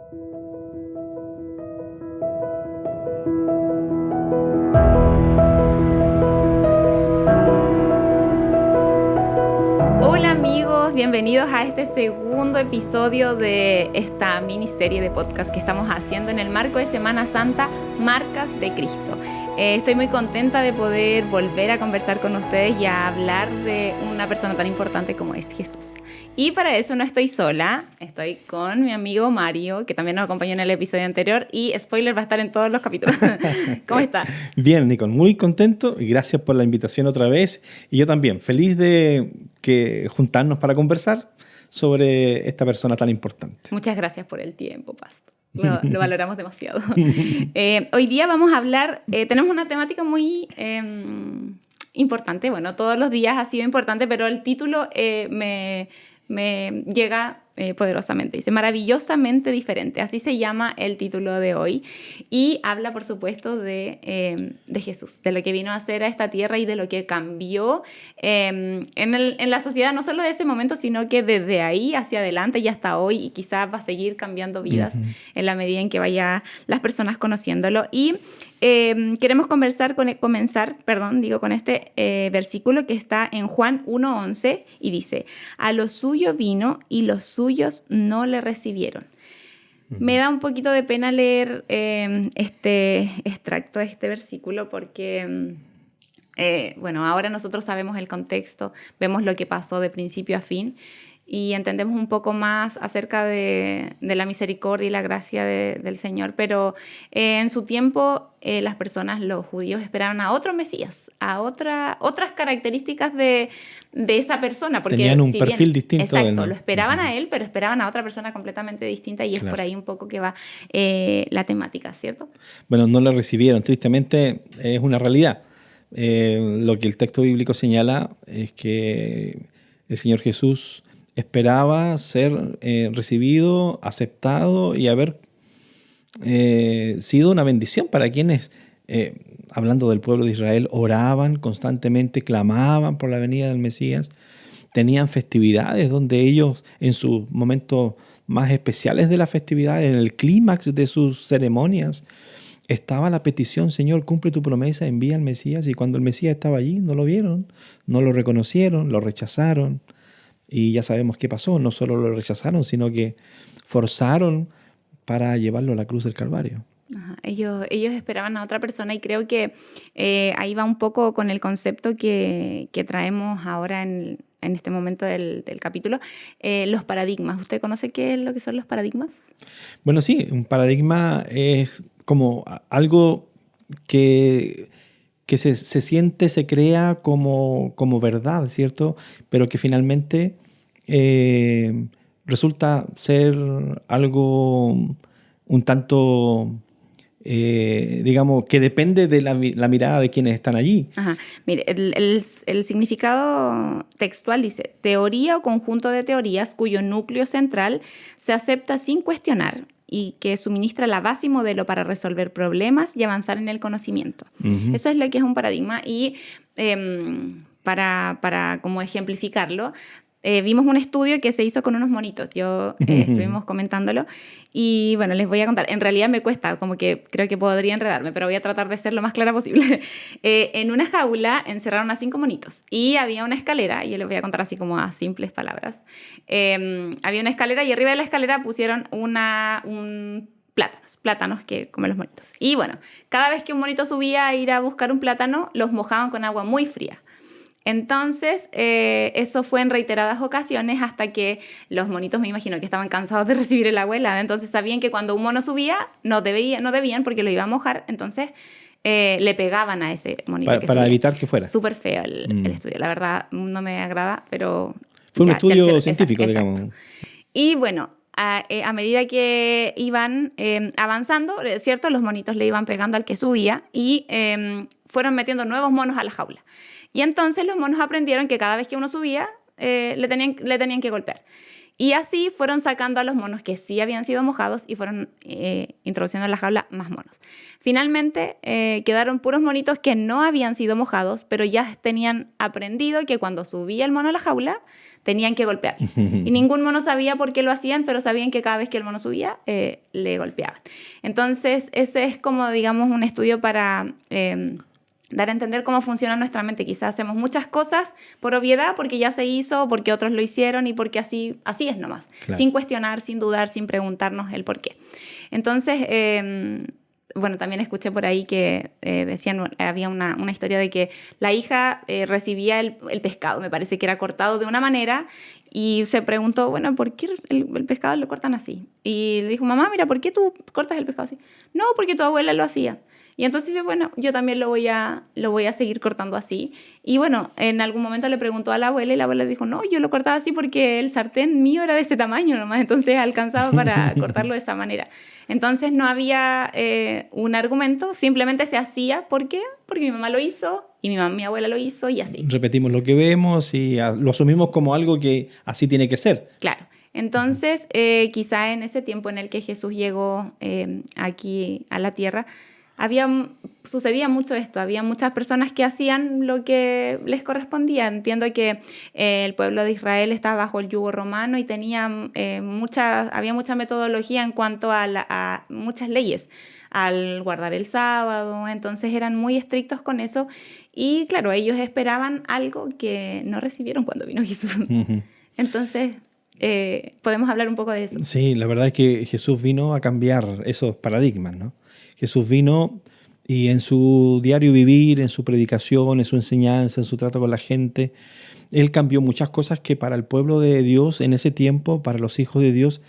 Hola amigos, bienvenidos a este segundo episodio de esta miniserie de podcast que estamos haciendo en el marco de Semana Santa, Marcas de Cristo. Estoy muy contenta de poder volver a conversar con ustedes y a hablar de una persona tan importante como es Jesús. Y para eso no estoy sola, estoy con mi amigo Mario, que también nos acompañó en el episodio anterior, y spoiler, va a estar en todos los capítulos. ¿Cómo está? Bien, Nicole, muy contento y gracias por la invitación otra vez. Y yo también, feliz de juntarnos para conversar sobre esta persona tan importante. Muchas gracias por el tiempo, Pastor. Lo valoramos demasiado. Hoy día vamos a hablar, tenemos una temática muy importante. Bueno, todos los días ha sido importante, pero el título me llega poderosamente. Dice, maravillosamente diferente. Así se llama el título de hoy. Y habla, por supuesto, de Jesús, de lo que vino a hacer a esta tierra y de lo que cambió en la sociedad, no solo de ese momento, sino que desde ahí hacia adelante y hasta hoy, y quizás va a seguir cambiando vidas en la medida en que vaya las personas conociéndolo. Y queremos comenzar con este versículo que está en Juan 1:11 y dice, a lo suyo vino y los suyos no le recibieron. Me da un poquito de pena leer este extracto de este versículo porque, ahora nosotros sabemos el contexto, vemos lo que pasó de principio a fin y entendemos un poco más acerca de la misericordia y la gracia del Señor, pero en su tiempo las personas, los judíos, esperaban a otro Mesías, a otras características de esa persona. Porque tenían un perfil distinto. Exacto, lo esperaban a él, pero esperaban a otra persona completamente distinta y es por ahí un poco que va la temática, ¿cierto? Bueno, no lo recibieron, tristemente es una realidad. Lo que el texto bíblico señala es que el Señor Jesús esperaba ser recibido, aceptado y haber sido una bendición para quienes, hablando del pueblo de Israel, oraban constantemente, clamaban por la venida del Mesías, tenían festividades donde ellos en sus momentos más especiales de la festividad, en el clímax de sus ceremonias, estaba la petición, Señor, cumple tu promesa, envía al Mesías. Y cuando el Mesías estaba allí, no lo vieron, no lo reconocieron, lo rechazaron. Y ya sabemos qué pasó, no solo lo rechazaron, sino que forzaron para llevarlo a la cruz del Calvario. Ajá. Ellos esperaban a otra persona y creo que ahí va un poco con el concepto que traemos ahora en este momento del capítulo, los paradigmas. ¿Usted conoce qué es lo que son los paradigmas? Bueno, sí, un paradigma es como algo que se siente, se crea como verdad, ¿cierto? Pero que finalmente resulta ser algo un tanto, digamos, que depende de la mirada de quienes están allí. Ajá. Mire, el significado textual dice, teoría o conjunto de teorías cuyo núcleo central se acepta sin cuestionar y que suministra la base y modelo para resolver problemas y avanzar en el conocimiento. Eso es lo que es un paradigma y para como ejemplificarlo, vimos un estudio que se hizo con unos monitos, estuvimos comentándolo y bueno, les voy a contar, en realidad me cuesta, como que creo que podría enredarme, pero voy a tratar de ser lo más clara posible. En una jaula encerraron a 5 monitos y había una escalera, y yo les voy a contar así como a simples palabras. Había una escalera y arriba de la escalera pusieron plátanos que comen los monitos. Y bueno, cada vez que un monito subía a ir a buscar un plátano, los mojaban con agua muy fría. Entonces, eso fue en reiteradas ocasiones hasta que los monitos, me imagino que estaban cansados de recibir el agua helada. Entonces, sabían que cuando un mono subía, no debían porque lo iba a mojar. Entonces, le pegaban a ese monito que subía. Para evitar que fuera. Súper feo el estudio. La verdad, no me agrada, pero... Fue un estudio científico, digamos. Y bueno, a medida que iban avanzando, ¿cierto? Los monitos le iban pegando al que subía y fueron metiendo nuevos monos a la jaula. Y entonces los monos aprendieron que cada vez que uno subía, le tenían que golpear. Y así fueron sacando a los monos que sí habían sido mojados y fueron introduciendo en la jaula más monos. Finalmente quedaron puros monitos que no habían sido mojados, pero ya tenían aprendido que cuando subía el mono a la jaula tenían que golpear. Y ningún mono sabía por qué lo hacían, pero sabían que cada vez que el mono subía, le golpeaban. Entonces, ese es como, digamos, un estudio para dar a entender cómo funciona nuestra mente. Quizás hacemos muchas cosas por obviedad, porque ya se hizo, porque otros lo hicieron y porque así es nomás. Claro. Sin cuestionar, sin dudar, sin preguntarnos el por qué. Entonces, bueno, también escuché por ahí que decían, había una historia de que la hija recibía el pescado, me parece que era cortado de una manera, y se preguntó, bueno, ¿por qué el pescado lo cortan así? Y le dijo, mamá, mira, ¿por qué tú cortas el pescado así? No, porque tu abuela lo hacía. Y entonces dice, bueno, yo también lo voy a seguir cortando así. Y bueno, en algún momento le preguntó a la abuela y la abuela dijo, no, yo lo cortaba así porque el sartén mío era de ese tamaño nomás, entonces alcanzaba para cortarlo de esa manera. Entonces no había un argumento, simplemente se hacía. ¿Por qué? Porque mi mamá lo hizo y mi abuela lo hizo y así. Repetimos lo que vemos y lo asumimos como algo que así tiene que ser. Claro. Entonces, quizá en ese tiempo en el que Jesús llegó aquí a la tierra, sucedía mucho esto, había muchas personas que hacían lo que les correspondía. Entiendo que el pueblo de Israel estaba bajo el yugo romano y tenía había mucha metodología en cuanto a muchas leyes al guardar el sábado, entonces eran muy estrictos con eso y claro, ellos esperaban algo que no recibieron cuando vino Jesús. Uh-huh. Entonces podemos hablar un poco de eso. Sí, la verdad es que Jesús vino a cambiar esos paradigmas, ¿no? Jesús vino y en su diario vivir, en su predicación, en su enseñanza, en su trato con la gente, Él cambió muchas cosas que para el pueblo de Dios en ese tiempo, para los hijos de Dios,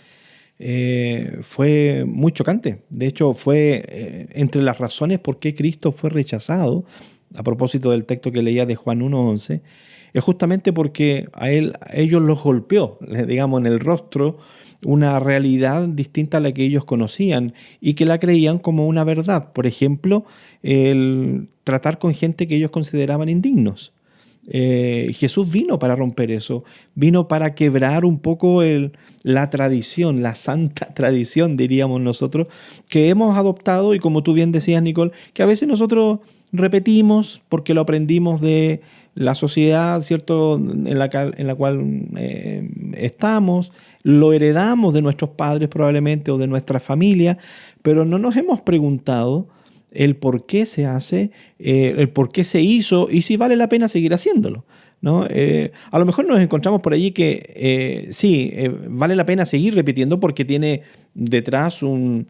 fue muy chocante. De hecho, fue entre las razones por qué Cristo fue rechazado, a propósito del texto que leía de Juan 1:11, es justamente porque a ellos los golpeó, digamos, en el rostro, una realidad distinta a la que ellos conocían y que la creían como una verdad. Por ejemplo, el tratar con gente que ellos consideraban indignos. Jesús vino para romper eso, vino para quebrar un poco la tradición, la santa tradición, diríamos nosotros, que hemos adoptado y como tú bien decías, Nicole, que a veces nosotros repetimos porque lo aprendimos de la sociedad, ¿cierto?, en la cual estamos, lo heredamos de nuestros padres probablemente o de nuestra familia, pero no nos hemos preguntado el por qué se hace, el por qué se hizo y si vale la pena seguir haciéndolo, ¿no? A lo mejor nos encontramos por allí que sí, vale la pena seguir repitiendo porque tiene detrás un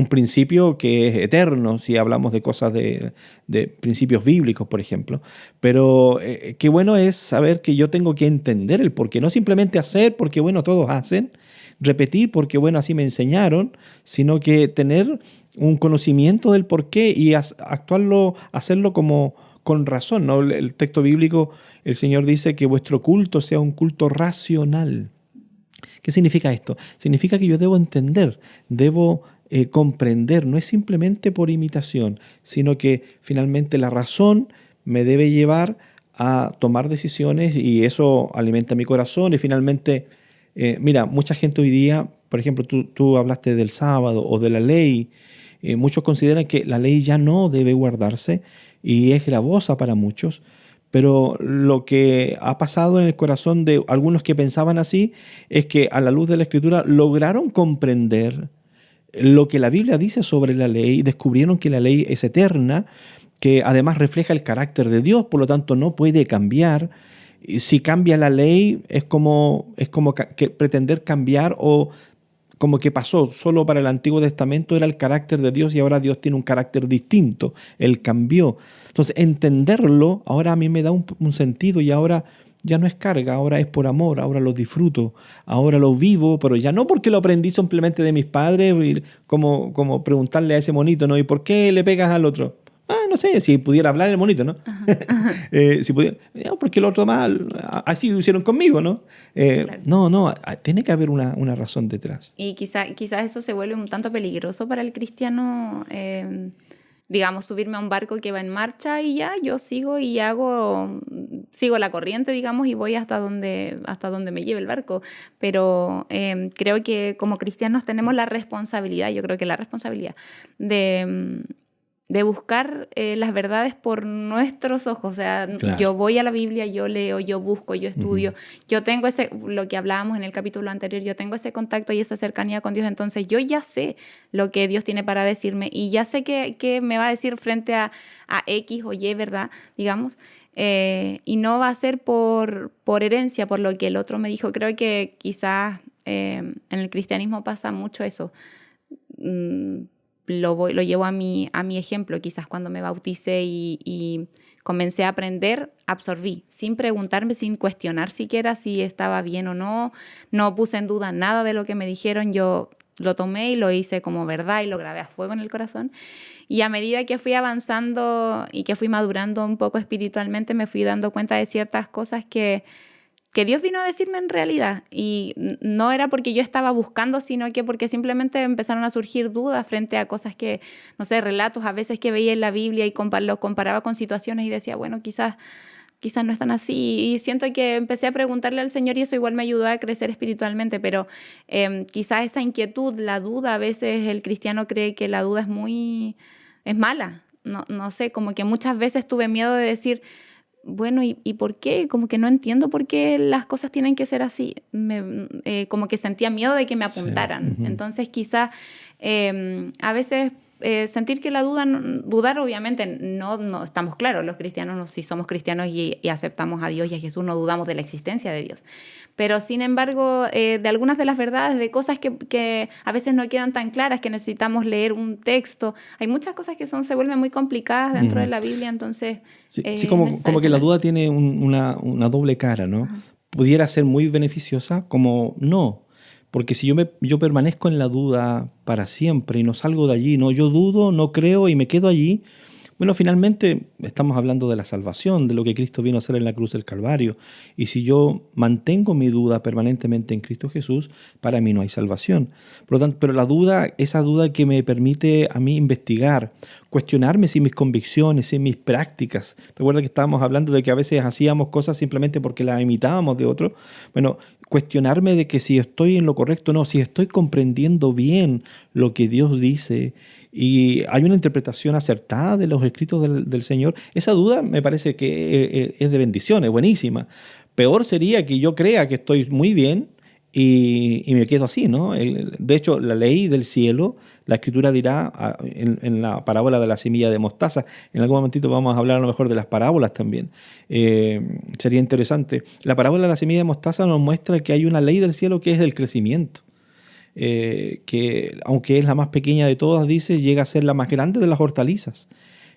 principio que es eterno, si hablamos de cosas de principios bíblicos, por ejemplo. Pero qué bueno es saber que yo tengo que entender el porqué, no simplemente hacer porque, bueno, todos hacen, repetir porque, bueno, así me enseñaron, sino que tener un conocimiento del porqué y actuarlo, hacerlo como con razón, ¿no? El texto bíblico, el Señor dice que vuestro culto sea un culto racional. ¿Qué significa esto? Significa que yo debo entender, debo comprender, no es simplemente por imitación, sino que finalmente la razón me debe llevar a tomar decisiones y eso alimenta mi corazón y finalmente, mira, mucha gente hoy día, por ejemplo, tú hablaste del sábado o de la ley, muchos consideran que la ley ya no debe guardarse y es gravosa para muchos, pero lo que ha pasado en el corazón de algunos que pensaban así es que a la luz de la Escritura lograron comprender lo que la Biblia dice sobre la ley, descubrieron que la ley es eterna, que además refleja el carácter de Dios, por lo tanto no puede cambiar. Si cambia la ley es como que pretender cambiar o como que pasó solo para el Antiguo Testamento era el carácter de Dios y ahora Dios tiene un carácter distinto, Él cambió. Entonces entenderlo ahora a mí me da un sentido y ahora ya no es carga, ahora es por amor, ahora lo disfruto, ahora lo vivo, pero ya no porque lo aprendí simplemente de mis padres, como preguntarle a ese monito, ¿no? ¿Y por qué le pegas al otro? No sé, si pudiera hablar el monito, ¿no? Si pudiera, no, porque el otro mal, así lo hicieron conmigo, ¿no? Claro. No, tiene que haber una razón detrás. Y quizás eso se vuelve un tanto peligroso para el cristiano, digamos, subirme a un barco que va en marcha y ya yo sigo y sigo la corriente, digamos, y voy hasta donde me lleve el barco. Pero creo que como cristianos tenemos la responsabilidad, yo creo que la responsabilidad de buscar las verdades por nuestros ojos. O sea, Claro. yo voy a la Biblia, yo leo, yo busco, yo estudio. Yo tengo lo que hablábamos en el capítulo anterior, yo tengo ese contacto y esa cercanía con Dios. Entonces yo ya sé lo que Dios tiene para decirme y ya sé que me va a decir frente a X o Y, ¿verdad? Digamos. Y no va a ser por herencia, por lo que el otro me dijo. Creo que quizás en el cristianismo pasa mucho eso. Lo llevo a mi ejemplo. Quizás cuando me bauticé y comencé a aprender, absorbí, sin preguntarme, sin cuestionar siquiera si estaba bien o no. No puse en duda nada de lo que me dijeron. Yo lo tomé y lo hice como verdad y lo grabé a fuego en el corazón. Y a medida que fui avanzando y que fui madurando un poco espiritualmente, me fui dando cuenta de ciertas cosas que Dios vino a decirme en realidad. Y no era porque yo estaba buscando, sino que porque simplemente empezaron a surgir dudas frente a cosas que, no sé, relatos a veces que veía en la Biblia y lo comparaba con situaciones y decía, bueno, quizás no están así. Y siento que empecé a preguntarle al Señor y eso igual me ayudó a crecer espiritualmente, pero quizás esa inquietud, la duda, a veces el cristiano cree que la duda es mala. No sé, como que muchas veces tuve miedo de decir, bueno, ¿y por qué? Como que no entiendo por qué las cosas tienen que ser así. Como que sentía miedo de que me apuntaran. Sí. Entonces quizás a veces sentir que dudar obviamente no estamos claros. Los cristianos, si somos cristianos y aceptamos a Dios y a Jesús, no dudamos de la existencia de Dios. Pero sin embargo, de algunas de las verdades, de cosas que a veces no quedan tan claras, que necesitamos leer un texto. Hay muchas cosas que se vuelven muy complicadas dentro de la Biblia, entonces Sí, como que la duda tiene una doble cara, ¿no? Ajá. Pudiera ser muy beneficiosa, como no. Porque si yo permanezco en la duda para siempre y no salgo de allí, no, yo dudo, no creo y me quedo allí, bueno, finalmente estamos hablando de la salvación, de lo que Cristo vino a hacer en la cruz del Calvario. Y si yo mantengo mi duda permanentemente en Cristo Jesús, para mí no hay salvación. Por lo tanto, pero la duda, esa duda que me permite a mí investigar, cuestionarme si mis convicciones, si mis prácticas. Recuerda que estábamos hablando de que a veces hacíamos cosas simplemente porque las imitábamos de otros. Bueno, cuestionarme de que si estoy en lo correcto o no, si estoy comprendiendo bien lo que Dios dice y hay una interpretación acertada de los escritos del Señor, esa duda me parece que es de bendición, es buenísima. Peor sería que yo crea que estoy muy bien y me quedo así, ¿no? De hecho, la ley del cielo, la Escritura dirá en la parábola de la semilla de mostaza, en algún momentito vamos a hablar a lo mejor de las parábolas también, sería interesante. La parábola de la semilla de mostaza nos muestra que hay una ley del cielo que es el crecimiento. Que aunque es la más pequeña de todas, dice, llega a ser la más grande de las hortalizas.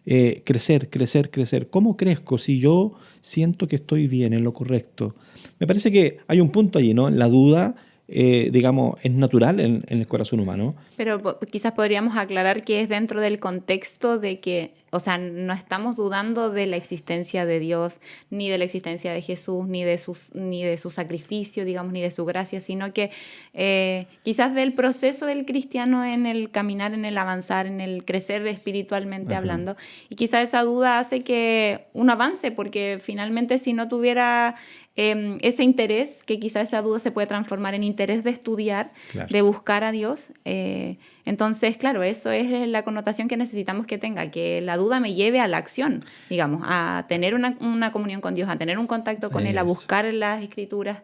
Crecer, crecer, crecer. ¿Cómo crezco si yo siento que estoy bien, en lo correcto? Me parece que hay un punto allí, ¿no? La duda, digamos, es natural en el corazón humano. Pero quizás podríamos aclarar que es dentro del contexto de que, o sea, no estamos dudando de la existencia de Dios, ni de la existencia de Jesús, ni de su sacrificio, digamos, ni de su gracia, sino que quizás del proceso del cristiano en el caminar, en el avanzar, en el crecer espiritualmente hablando. Y quizás esa duda hace que uno avance, porque finalmente si no tuviera ese interés, que quizás esa duda se puede transformar en interés de estudiar, Claro. de buscar a Dios. Entonces, claro, eso es la connotación que necesitamos que tenga, que la duda me lleve a la acción, digamos, a tener una comunión con Dios, a tener un contacto con Él, a buscar las Escrituras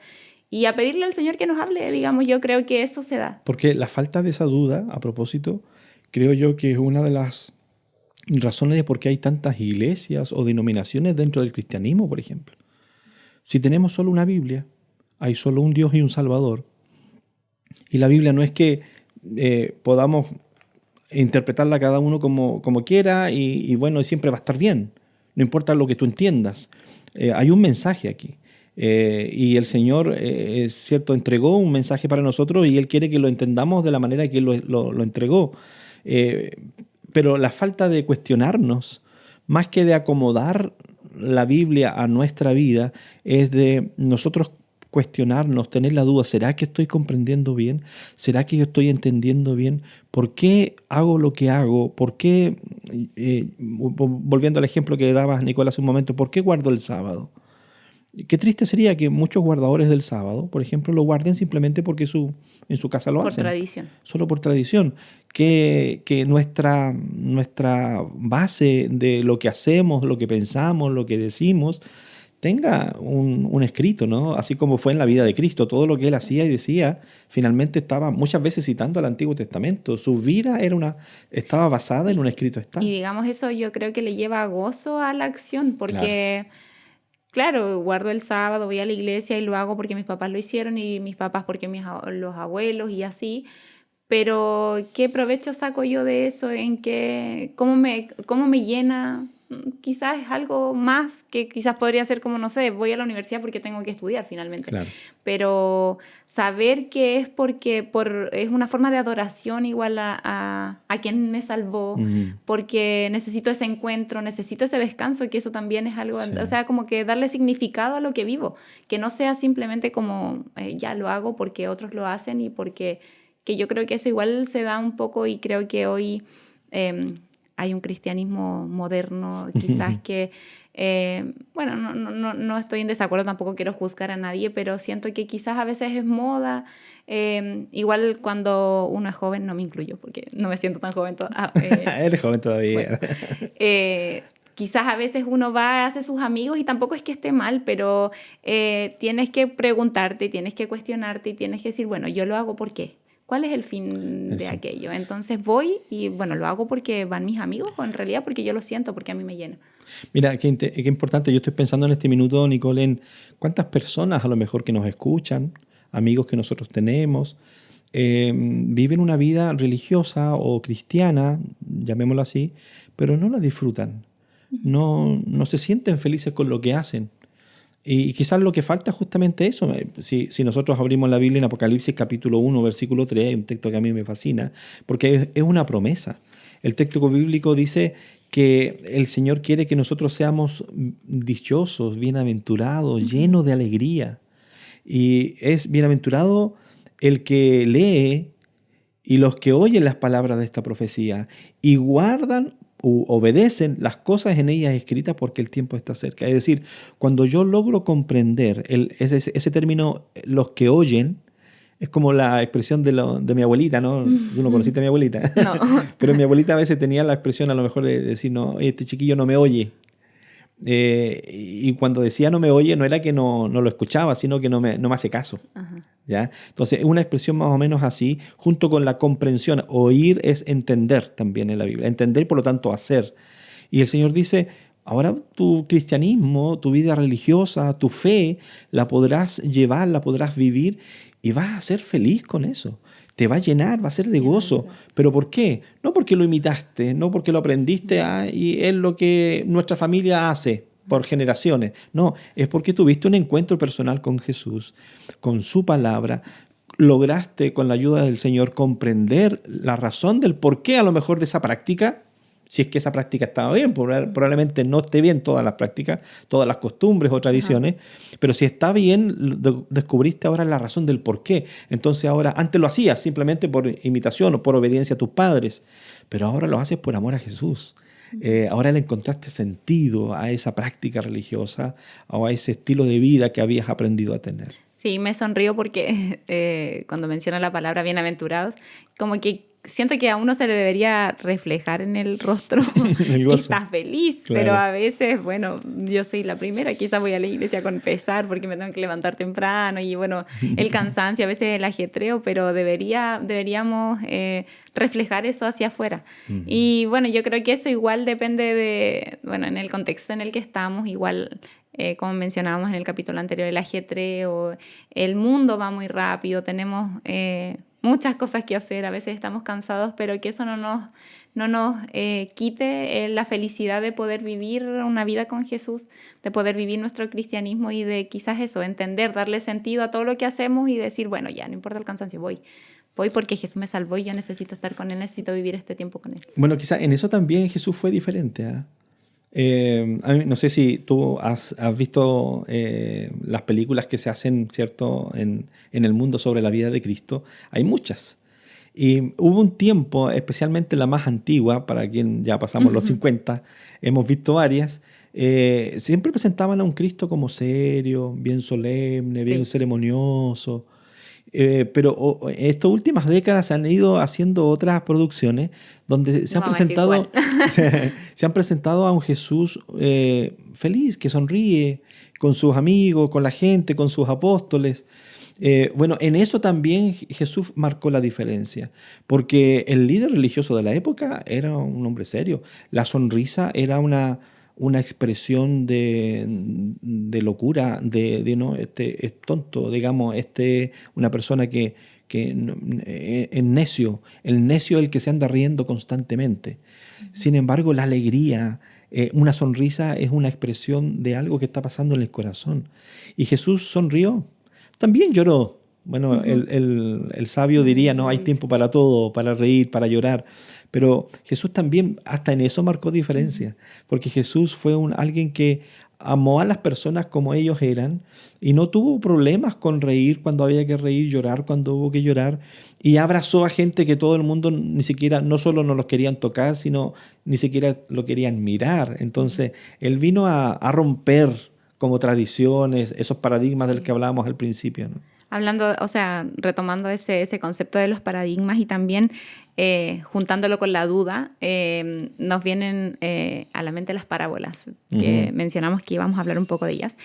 y a pedirle al Señor que nos hable, digamos. Yo creo que eso se da. Porque la falta de esa duda, a propósito, creo yo que es una de las razones de por qué hay tantas iglesias o denominaciones dentro del cristianismo, por ejemplo. Si tenemos solo una Biblia, hay solo un Dios y un Salvador, y la Biblia no es que podamos interpretarla cada uno como quiera y bueno, siempre va a estar bien, no importa lo que tú entiendas. Hay un mensaje aquí. Y el Señor, es cierto, entregó un mensaje para nosotros y Él quiere que lo entendamos de la manera que Él lo entregó. Pero la falta de cuestionarnos, más que de acomodar la Biblia a nuestra vida, es de nosotros cuestionarnos, tener la duda, ¿será que estoy comprendiendo bien? ¿Será que yo estoy entendiendo bien? ¿Por qué hago lo que hago? ¿Por qué, volviendo al ejemplo que dabas, Nicolás, hace un momento, ¿por qué guardo el sábado? Qué triste sería que muchos guardadores del sábado, por ejemplo, lo guarden simplemente porque en su casa lo Por hacen, tradición. solo por tradición. Que nuestra base de lo que hacemos, lo que pensamos, lo que decimos, tenga un escrito, ¿no? Así como fue en la vida de Cristo, todo lo que él hacía y decía, finalmente estaba muchas veces citando al Antiguo Testamento. Su vida estaba basada en un escrito está. Y digamos eso yo creo que le lleva gozo a la acción, Claro. porque claro, guardo el sábado, voy a la iglesia y lo hago porque mis papás lo hicieron y mis papás porque los abuelos y así. Pero ¿qué provecho saco yo de eso? ¿Cómo me llena? Quizás es algo más que quizás podría ser como, no sé, voy a la universidad porque tengo que estudiar finalmente. Claro. Pero saber que es porque es una forma de adoración igual a quien me salvó, porque necesito ese encuentro, necesito ese descanso, que eso también es algo, Sí. o sea, como que darle significado a lo que vivo, que no sea simplemente como ya lo hago porque otros lo hacen y porque que yo creo que eso igual se da un poco y creo que hoy hay un cristianismo moderno, quizás que, bueno, no estoy en desacuerdo, tampoco quiero juzgar a nadie, pero siento que quizás a veces es moda. Igual cuando uno es joven, no me incluyo porque no me siento tan joven. Eres joven todavía. Bueno, quizás a veces uno va, hace sus amigos y tampoco es que esté mal, pero tienes que preguntarte, tienes que cuestionarte y tienes que decir, bueno, yo lo hago ¿por qué? ¿Cuál es el fin de Eso. aquello? Entonces voy y, bueno, lo hago porque van mis amigos o en realidad porque yo lo siento, porque a mí me llena. Mira, qué importante. Yo estoy pensando en este minuto, Nicole, en cuántas personas a lo mejor que nos escuchan, amigos que nosotros tenemos, viven una vida religiosa o cristiana, llamémoslo así, pero no la disfrutan. No se sienten felices con lo que hacen. Y quizás lo que falta es justamente eso. Si nosotros abrimos la Biblia en Apocalipsis capítulo 1, versículo 3, hay un texto que a mí me fascina, porque es una promesa. El texto bíblico dice que el Señor quiere que nosotros seamos dichosos, bienaventurados, llenos de alegría. Y es bienaventurado el que lee y los que oyen las palabras de esta profecía y guardan u obedecen las cosas en ellas escritas porque el tiempo está cerca. Es decir, cuando yo logro comprender ese término, los que oyen, es como la expresión de mi abuelita, ¿no? Tú no conociste a mi abuelita. No. Pero mi abuelita a veces tenía la expresión a lo mejor de decir, no, oye, este chiquillo no me oye. Y cuando decía no me oye, no era que no lo escuchaba, sino que no me hace caso. Ajá. ¿Ya? Entonces, es una expresión más o menos así, junto con la comprensión. Oír es entender también en la Biblia. Entender y por lo tanto hacer. Y el Señor dice, ahora tu cristianismo, tu vida religiosa, tu fe, la podrás llevar, la podrás vivir y vas a ser feliz con eso. Te va a llenar, va a ser de gozo. ¿Pero por qué? No porque lo imitaste, no porque lo aprendiste y es lo que nuestra familia hace por generaciones. No, es porque tuviste un encuentro personal con Jesús, con su palabra, lograste con la ayuda del Señor comprender la razón del por qué a lo mejor de esa práctica, si es que esa práctica estaba bien, probablemente no esté bien todas las prácticas, todas las costumbres o tradiciones, pero si está bien, descubriste ahora la razón del por qué. Entonces ahora, antes lo hacías simplemente por imitación o por obediencia a tus padres, pero ahora lo haces por amor a Jesús. Ahora le encontraste sentido a esa práctica religiosa o a ese estilo de vida que habías aprendido a tener. Sí, me sonrío porque cuando menciona la palabra bienaventurados, como que siento que a uno se le debería reflejar en el rostro El que gozo. está feliz, Claro. pero a veces, bueno, yo soy la primera, quizás voy a la iglesia con pesar porque me tengo que levantar temprano y bueno, el cansancio, a veces el ajetreo, pero deberíamos reflejar eso hacia afuera. Y bueno, yo creo que eso igual depende de, bueno, en el contexto en el que estamos, igual... como mencionábamos en el capítulo anterior, el ajetreo, el mundo va muy rápido, tenemos muchas cosas que hacer, a veces estamos cansados, pero que eso no nos quite la felicidad de poder vivir una vida con Jesús, de poder vivir nuestro cristianismo y de quizás eso, entender, darle sentido a todo lo que hacemos y decir, bueno, ya, no importa el cansancio, voy porque Jesús me salvó y yo necesito estar con Él, necesito vivir este tiempo con Él. Bueno, quizás en eso también Jesús fue diferente, ¿ah? No sé si tú has visto las películas que se hacen, ¿cierto?, en el mundo sobre la vida de Cristo. Hay muchas. Y hubo un tiempo, especialmente la más antigua, para quien ya pasamos los 50, hemos visto varias, siempre presentaban a un Cristo como serio, bien solemne, bien Sí, ceremonioso. Pero estas últimas décadas se han ido haciendo otras producciones donde no vamos a decir cuál. se han presentado a un Jesús feliz, que sonríe con sus amigos, con la gente, con sus apóstoles. Bueno, en eso también Jesús marcó la diferencia, porque el líder religioso de la época era un hombre serio. La sonrisa era una expresión de locura, no, este es tonto, digamos, una persona que es necio, el necio es el que se anda riendo constantemente. Sin embargo, la alegría, una sonrisa es una expresión de algo que está pasando en el corazón. Y Jesús sonrió. También lloró. Bueno, Ujú. el sabio diría, no, hay Dice. tiempo para todo, para reír, para llorar. Pero Jesús también, hasta en eso marcó diferencia, porque Jesús fue alguien que amó a las personas como ellos eran y no tuvo problemas con reír cuando había que reír, llorar cuando hubo que llorar, y abrazó a gente que todo el mundo ni siquiera, no solo no los querían tocar, sino ni siquiera lo querían mirar. Entonces, él vino a romper como tradiciones, esos paradigmas del que Sí. hablábamos al principio, ¿no? Hablando, o sea, retomando ese concepto de los paradigmas y también juntándolo con la duda, nos vienen a la mente las parábolas, que Ujú. mencionamos que íbamos a hablar un poco de ellas.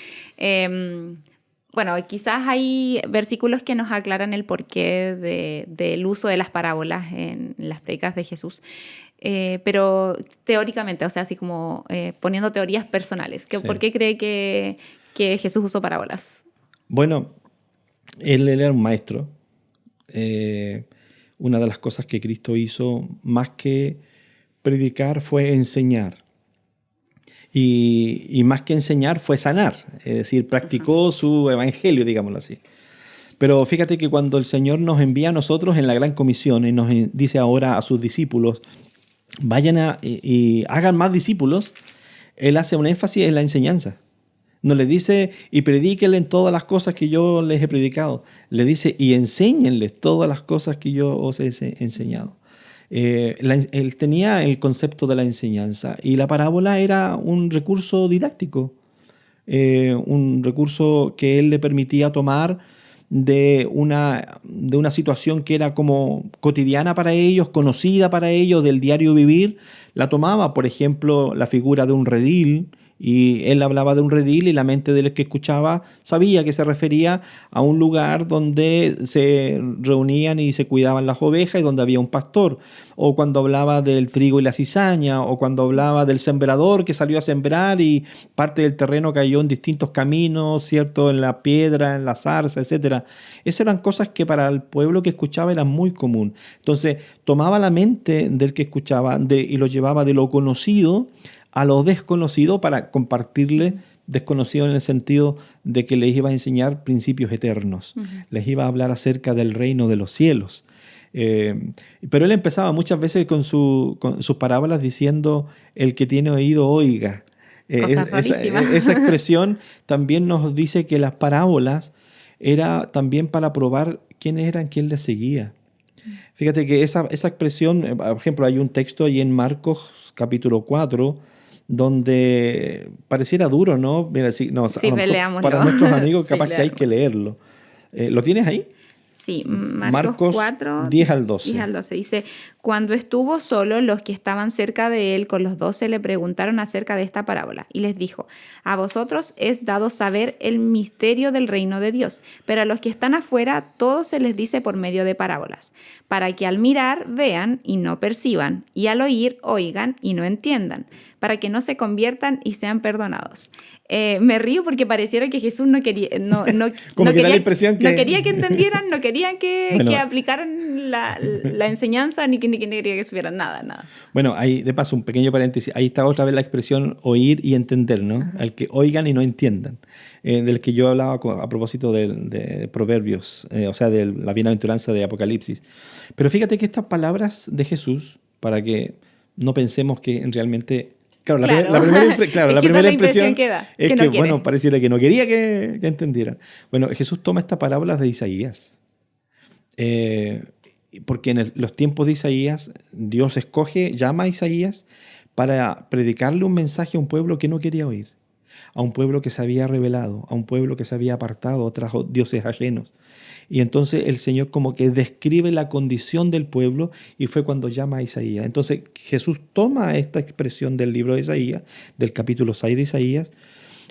Bueno, quizás hay versículos que nos aclaran el porqué del uso de las parábolas en las predicas de Jesús. Pero teóricamente, o sea, así como poniendo teorías personales, ¿por Sí. qué cree que Jesús usó parábolas? Bueno, él era un maestro. Eh, una de las cosas que Cristo hizo más que predicar fue enseñar. Y más que enseñar fue sanar. Es decir, practicó su evangelio, digámoslo así. Pero fíjate que cuando el Señor nos envía a nosotros en la gran comisión y nos dice ahora a sus discípulos, vayan y hagan más discípulos, Él hace un énfasis en la enseñanza. No le dice, y predíquenle todas las cosas que yo les he predicado. Le dice, y enséñenles todas las cosas que yo os he enseñado. Él tenía el concepto de la enseñanza y la parábola era un recurso didáctico, un recurso que él le permitía tomar de una situación que era como cotidiana para ellos, conocida para ellos, del diario vivir. La tomaba, por ejemplo, la figura de un redil, y él hablaba de un redil y la mente del que escuchaba sabía que se refería a un lugar donde se reunían y se cuidaban las ovejas y donde había un pastor. O cuando hablaba del trigo y la cizaña, o cuando hablaba del sembrador que salió a sembrar y parte del terreno cayó en distintos caminos, ¿cierto? En la piedra, en la zarza, etc. Esas eran cosas que para el pueblo que escuchaba eran muy común. Entonces, tomaba la mente del que escuchaba y lo llevaba de lo conocido a lo desconocido para compartirle, desconocido en el sentido de que les iba a enseñar principios eternos, les iba a hablar acerca del reino de los cielos. Pero él empezaba muchas veces con sus parábolas diciendo, el que tiene oído oiga. Cosas rarísimas. Esa expresión también nos dice que las parábolas era también para probar quiénes eran, quién les seguía. Fíjate que esa expresión, por ejemplo, hay un texto ahí en Marcos capítulo 4, donde pareciera duro, ¿no? Mira, no, a Sí, lo mejor para leámoslo. nuestros amigos Sí, capaz que hay que leerlo. ¿Lo tienes ahí? sí, Marcos Marcos 4, 10 al 10 12. al 12 dice, cuando estuvo solo, los que estaban cerca de él con los 12 le preguntaron acerca de esta parábola y les dijo, a vosotros es dado saber el misterio del reino de Dios, pero a los que están afuera todo se les dice por medio de parábolas, para que al mirar vean y no perciban, y al oír oigan y no entiendan, para que no se conviertan y sean perdonados. Me río porque pareciera que Jesús no quería, Como no que da la quería, impresión no que... quería que entendieran, no querían que Bueno, aplicaran la enseñanza, ni quería que supieran nada. bueno, ahí de paso un pequeño paréntesis. Ahí está otra vez la expresión oír y entender, ¿no? Ajá. Al que oigan y no entiendan. Del que yo hablaba a propósito de Proverbios, o sea, de la bienaventuranza de Apocalipsis. Pero fíjate que estas palabras de Jesús, para que no pensemos que realmente Claro, Claro, la es que esa es primera la impresión que da, es que que, no quiere. bueno, pareciera que no quería que entendieran. Bueno, Jesús toma esta parábola de Isaías. Eh, Porque en los tiempos de Isaías, Dios llama a Isaías para predicarle un mensaje a un pueblo que no quería oír, a un pueblo que se había rebelado, a un pueblo que se había apartado tras dioses ajenos. Y entonces el Señor como que describe la condición del pueblo y fue cuando llama a Isaías. Entonces Jesús toma esta expresión del libro de Isaías, del capítulo 6 de Isaías,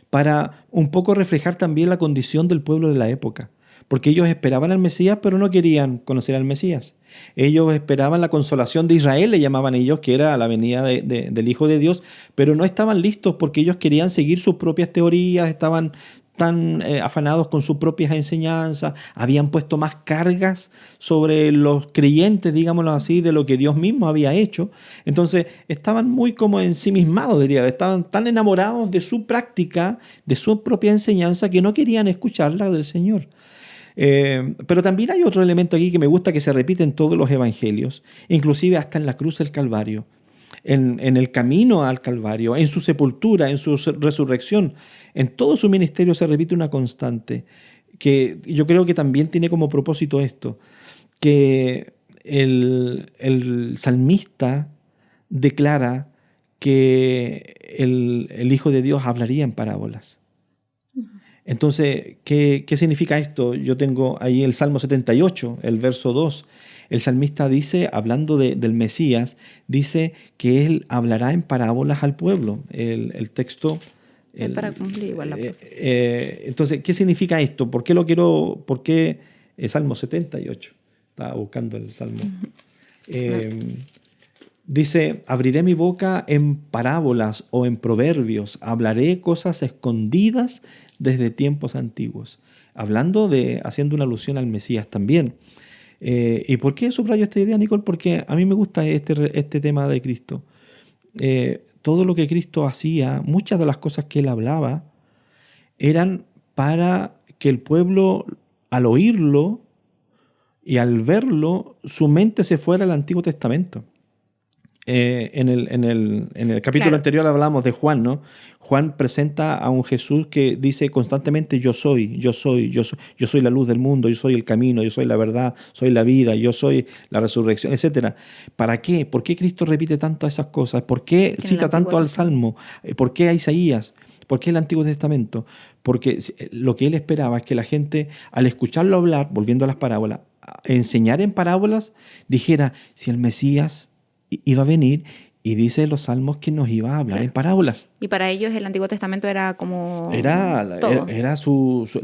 para un poco reflejar también la condición del pueblo de la época. Porque ellos esperaban al Mesías, pero no querían conocer al Mesías. Ellos esperaban la consolación de Israel, le llamaban ellos, que era la venida del Hijo de Dios, pero no estaban listos porque ellos querían seguir sus propias teorías, estaban tan afanados con sus propias enseñanzas, habían puesto más cargas sobre los creyentes, digámoslo así, de lo que Dios mismo había hecho. Entonces estaban muy como ensimismados, diría, estaban tan enamorados de su práctica, de su propia enseñanza, que no querían escuchar la del Señor. Pero también hay otro elemento aquí que me gusta que se repite en todos los evangelios, inclusive hasta en la cruz del Calvario, en el camino al Calvario, en su sepultura, en su resurrección, en todo su ministerio se repite una constante, que yo creo que también tiene como propósito esto, que el salmista declara que el Hijo de Dios hablaría en parábolas. Entonces, ¿qué significa esto? Yo tengo ahí el Salmo 78, el verso 2. El salmista dice, hablando del Mesías, dice que él hablará en parábolas al pueblo. El texto... Es para cumplir igual la profecía. Entonces, ¿qué significa esto? ¿Por qué el Salmo 78? Estaba buscando el Salmo. Dice, abriré mi boca en parábolas o en proverbios, hablaré cosas escondidas desde tiempos antiguos. Haciendo una alusión al Mesías también. ¿Y por qué subrayo esta idea, Nicole? Porque a mí me gusta este tema de Cristo. Todo lo que Cristo hacía, muchas de las cosas que él hablaba, eran para que el pueblo, al oírlo y al verlo, su mente se fuera al Antiguo Testamento. En el capítulo anterior hablamos de Juan, ¿no? Juan presenta a un Jesús que dice constantemente yo soy la luz del mundo, yo soy el camino, yo soy la verdad, soy la vida, yo soy la resurrección, etc. ¿Para qué? ¿Por qué Cristo repite tanto esas cosas? ¿Por qué cita tanto al Salmo? ¿Por qué a Isaías? ¿Por qué el Antiguo Testamento? Porque lo que él esperaba es que la gente, al escucharlo hablar, volviendo a las parábolas, enseñar en parábolas, dijera, si el Mesías iba a venir, y dice los salmos que nos iba a hablar en parábolas. Y para ellos el Antiguo Testamento era como era la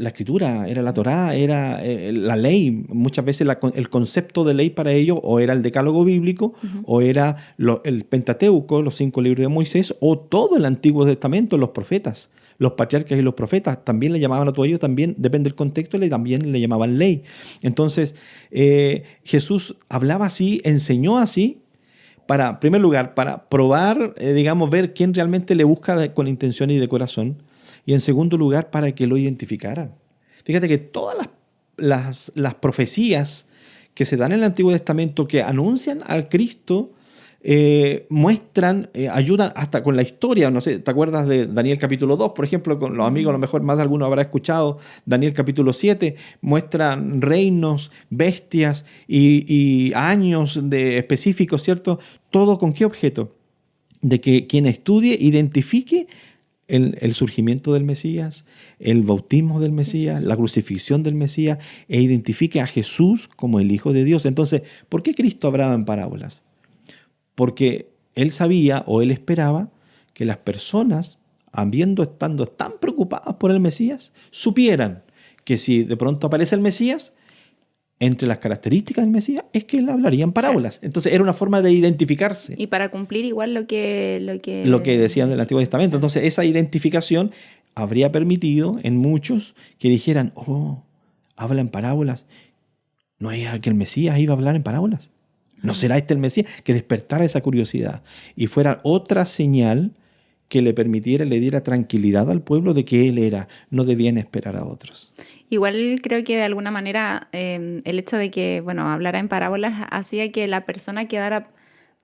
escritura, era la Torá, era la ley. Muchas veces el concepto de ley para ellos o era el decálogo bíblico, o era el Pentateuco, los 5 libros de Moisés, o todo el Antiguo Testamento, los profetas. Los patriarcas y los profetas también le llamaban a todo ello, también depende del contexto, también le llamaban ley. Entonces, Jesús hablaba así, enseñó así, en primer lugar, para probar, ver quién realmente le busca con intención y de corazón. Y en segundo lugar, para que lo identificaran. Fíjate que todas las profecías que se dan en el Antiguo Testamento que anuncian al Cristo, muestran, ayudan hasta con la historia. No sé, ¿te acuerdas de Daniel capítulo 2? Por ejemplo, con los amigos, a lo mejor más de alguno habrá escuchado Daniel capítulo 7, muestran reinos, bestias y años específicos, ¿cierto? ¿Todo con qué objeto? De que quien estudie identifique el surgimiento del Mesías, el bautismo del Mesías, la crucifixión del Mesías, e identifique a Jesús como el Hijo de Dios. Entonces, ¿por qué Cristo hablaba en parábolas? Porque él sabía o él esperaba que las personas, estando tan preocupadas por el Mesías, supieran que si de pronto aparece el Mesías, entre las características del Mesías es que él hablaría en parábolas. Entonces era una forma de identificarse. Y para cumplir igual lo que decían del Antiguo Testamento. Entonces esa identificación habría permitido en muchos que dijeran, habla en parábolas. ¿No era que el Mesías iba a hablar en parábolas? ¿No será este el Mesías? Que despertara esa curiosidad y fuera otra señal que le diera tranquilidad al pueblo de que él era, no debían esperar a otros. Igual creo que de alguna manera el hecho de que, hablara en parábolas hacía que la persona quedara,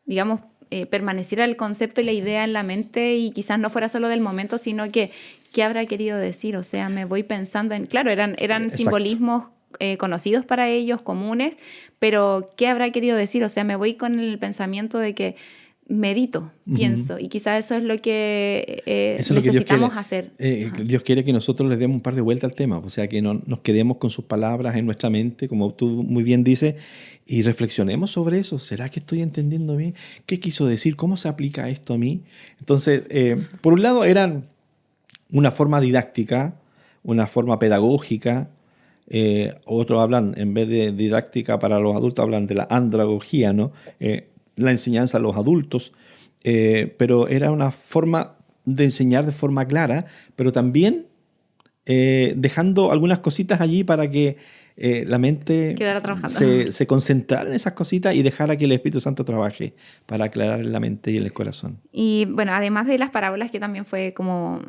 digamos, permaneciera el concepto y la idea en la mente y quizás no fuera solo del momento, sino que ¿qué habrá querido decir? O sea, me voy pensando en... Claro, eran simbolismos conocidos para ellos, comunes, pero ¿qué habrá querido decir? O sea, me voy con el pensamiento de que medito, pienso, y quizás eso es lo que Eso es lo que necesitamos hacer. Dios quiere que nosotros le demos un par de vueltas al tema, o sea, que no nos quedemos con sus palabras en nuestra mente, como tú muy bien dices, y reflexionemos sobre eso. ¿Será que estoy entendiendo bien? ¿Qué quiso decir? ¿Cómo se aplica esto a mí? Entonces, por un lado eran una forma didáctica, una forma pedagógica. Otros hablan, en vez de didáctica para los adultos, hablan de la andragogía, ¿no? La enseñanza a los adultos, pero era una forma de enseñar de forma clara, pero también dejando algunas cositas allí para que la mente Quedara trabajando. se concentrara en esas cositas y dejara que el Espíritu Santo trabaje para aclarar en la mente y en el corazón. Y bueno, además de las parábolas, que también fue como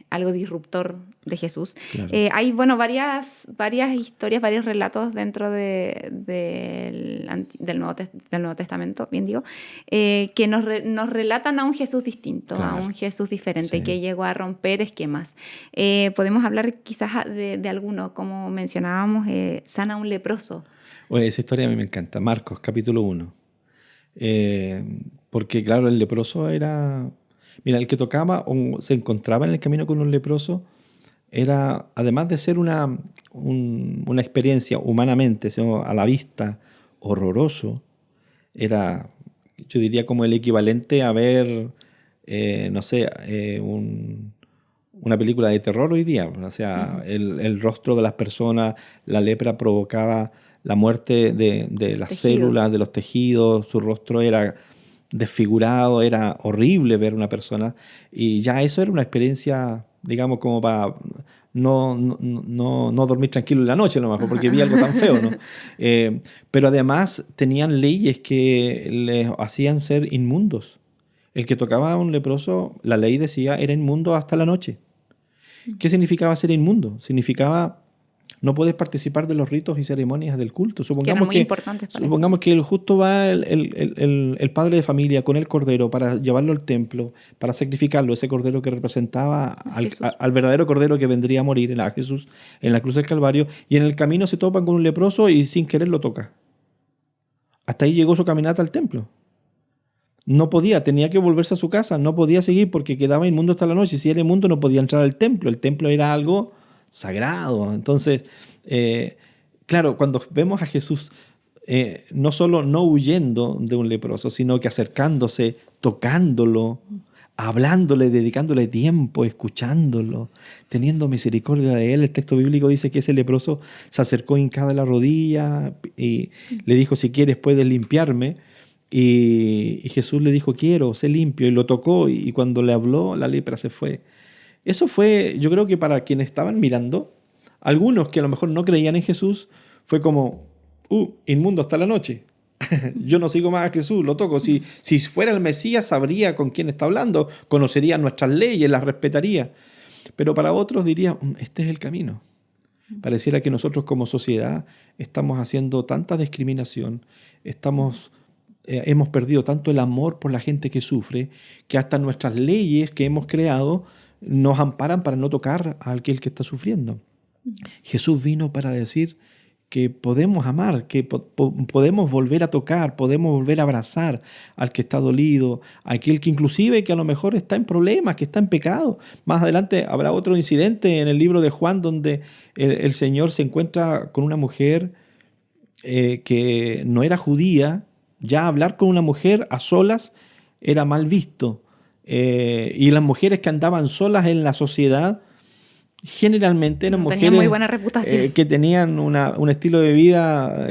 algo disruptor de Jesús, Claro. hay bueno, varias historias, varios relatos dentro del Nuevo Testamento, bien digo, que nos relatan a un Jesús distinto, Claro. a un Jesús diferente, Sí. que llegó a romper esquemas. Podemos hablar quizás de alguno, como mencionábamos, sana a un leproso. Oye, esa historia a mí me encanta. Marcos, capítulo 1. Porque claro, el leproso era... Mira, el que tocaba o se encontraba en el camino con un leproso era, además de ser una experiencia humanamente, sino a la vista, horroroso, era, yo diría, como el equivalente a ver, no sé, una película de terror hoy día. O sea, el rostro de las personas, la lepra provocaba la muerte de las células, de los tejidos, su rostro era desfigurado, era horrible ver una persona, y ya eso era una experiencia, digamos, como para no dormir tranquilo en la noche, a lo mejor, porque vi algo tan feo, ¿no? Pero además tenían leyes que les hacían ser inmundos. El que tocaba a un leproso, la ley decía, era inmundo hasta la noche. ¿Qué significaba ser inmundo? Significaba no puedes participar de los ritos y ceremonias del culto. Que eran muy importantes para supongamos que justo va el padre de familia con el cordero para llevarlo al templo, para sacrificarlo, ese cordero que representaba al verdadero cordero que vendría a morir, a Jesús, en la cruz del Calvario, y en el camino se topan con un leproso y sin querer lo toca. Hasta ahí llegó su caminata al templo. No podía, tenía que volverse a su casa, no podía seguir porque quedaba inmundo hasta la noche. Si era inmundo no podía entrar al templo. El templo era algo sagrado. Entonces, claro, cuando vemos a Jesús no solo no huyendo de un leproso, sino que acercándose, tocándolo, hablándole, dedicándole tiempo, escuchándolo, teniendo misericordia de él. El texto bíblico dice que ese leproso se acercó hincado a la rodilla y le dijo, si quieres puedes limpiarme. Y Jesús le dijo, quiero, sé limpio, y lo tocó, y cuando le habló, la lepra se fue. Eso fue, yo creo que para quienes estaban mirando, algunos que a lo mejor no creían en Jesús, fue como, inmundo hasta la noche. Yo no sigo más a Jesús, lo toco. Si fuera el Mesías, sabría con quién está hablando, conocería nuestras leyes, las respetaría. Pero para otros diría, este es el camino. Pareciera que nosotros como sociedad estamos haciendo tanta discriminación, hemos perdido tanto el amor por la gente que sufre, que hasta nuestras leyes que hemos creado nos amparan para no tocar a aquel que está sufriendo. Jesús vino para decir que podemos amar, que podemos volver a tocar, podemos volver a abrazar al que está dolido, a aquel que inclusive que a lo mejor está en problemas, que está en pecado. Más adelante habrá otro incidente en el libro de Juan donde el Señor se encuentra con una mujer que no era judía. Ya hablar con una mujer a solas era mal visto. Y las mujeres que andaban solas en la sociedad generalmente eran mujeres muy buena reputación. Que tenían un estilo de vida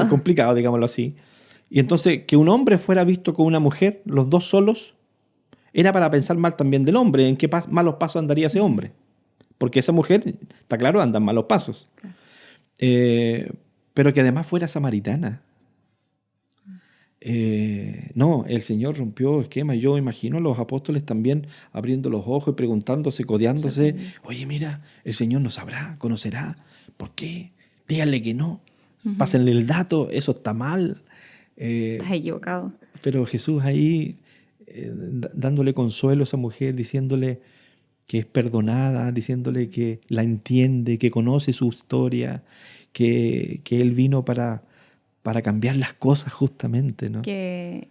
complicado, digámoslo así. Y entonces que un hombre fuera visto con una mujer, los dos solos, era para pensar mal también del hombre, en qué malos pasos andaría ese hombre. Porque esa mujer, está claro, anda en malos pasos. Claro. Pero que además fuera samaritana. No, el Señor rompió esquemas. Yo imagino a los apóstoles también abriendo los ojos y preguntándose, codeándose. Oye, mira, el Señor no sabrá, conocerá. ¿Por qué? Díganle que no. Pásenle el dato, eso está mal. Estás equivocado. Pero Jesús ahí dándole consuelo a esa mujer, diciéndole que es perdonada, diciéndole que la entiende, que conoce su historia, que Él vino para cambiar las cosas justamente, ¿no? Qué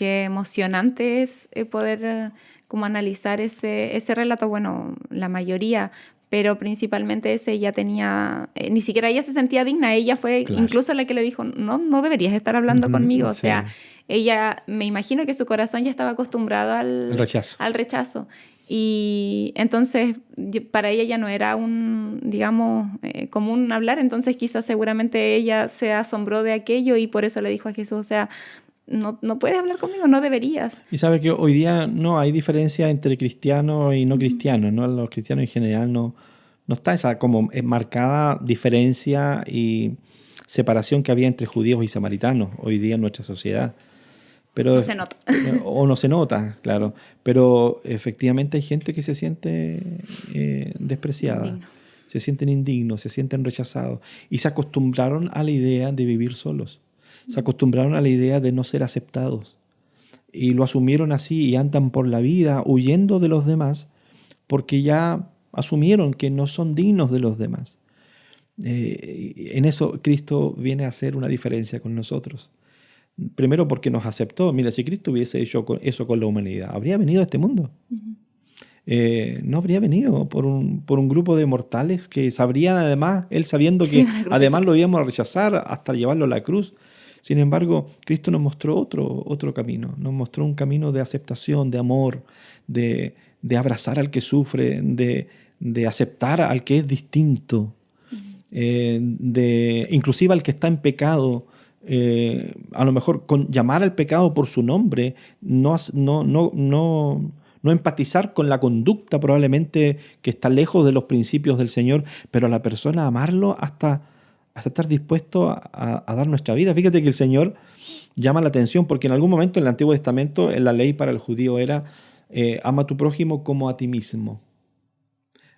emocionante es poder como analizar ese relato. Bueno, la mayoría, pero principalmente ese ella tenía, ni siquiera ella se sentía digna, ella fue Claro. incluso la que le dijo, no deberías estar hablando conmigo. O Sí. sea, ella, me imagino que su corazón ya estaba acostumbrado El rechazo. al rechazo. Y entonces para ella ya no era digamos, común hablar, entonces quizás seguramente ella se asombró de aquello y por eso le dijo a Jesús, o sea, no puedes hablar conmigo, no deberías. Y sabe que hoy día no hay diferencia entre cristianos y no cristianos, ¿no? Los cristianos en general no está esa como marcada diferencia y separación que había entre judíos y samaritanos hoy día en nuestra sociedad. Pero, No se nota. O no se nota, claro. Pero efectivamente hay gente que se siente despreciada, Indigno. se sienten indignos, se sienten rechazados y se acostumbraron a la idea de vivir solos. Se acostumbraron a la idea de no ser aceptados y lo asumieron así y andan por la vida huyendo de los demás porque ya asumieron que no son dignos de los demás. En eso Cristo viene a hacer una diferencia con nosotros. Primero porque nos aceptó. Mira, si Cristo hubiese hecho eso con la humanidad, ¿habría venido a este mundo? No habría venido por un grupo de mortales que sabrían además, él sabiendo que además lo íbamos a rechazar hasta llevarlo a la cruz. Sin embargo, Cristo nos mostró otro camino, nos mostró un camino de aceptación, de amor, de abrazar al que sufre, de aceptar al que es distinto, inclusive al que está en pecado. A lo mejor con llamar al pecado por su nombre, no empatizar con la conducta probablemente que está lejos de los principios del Señor, pero a la persona amarlo hasta estar dispuesto a dar nuestra vida. Fíjate que el Señor llama la atención porque en algún momento en el Antiguo Testamento la ley para el judío era ama a tu prójimo como a ti mismo.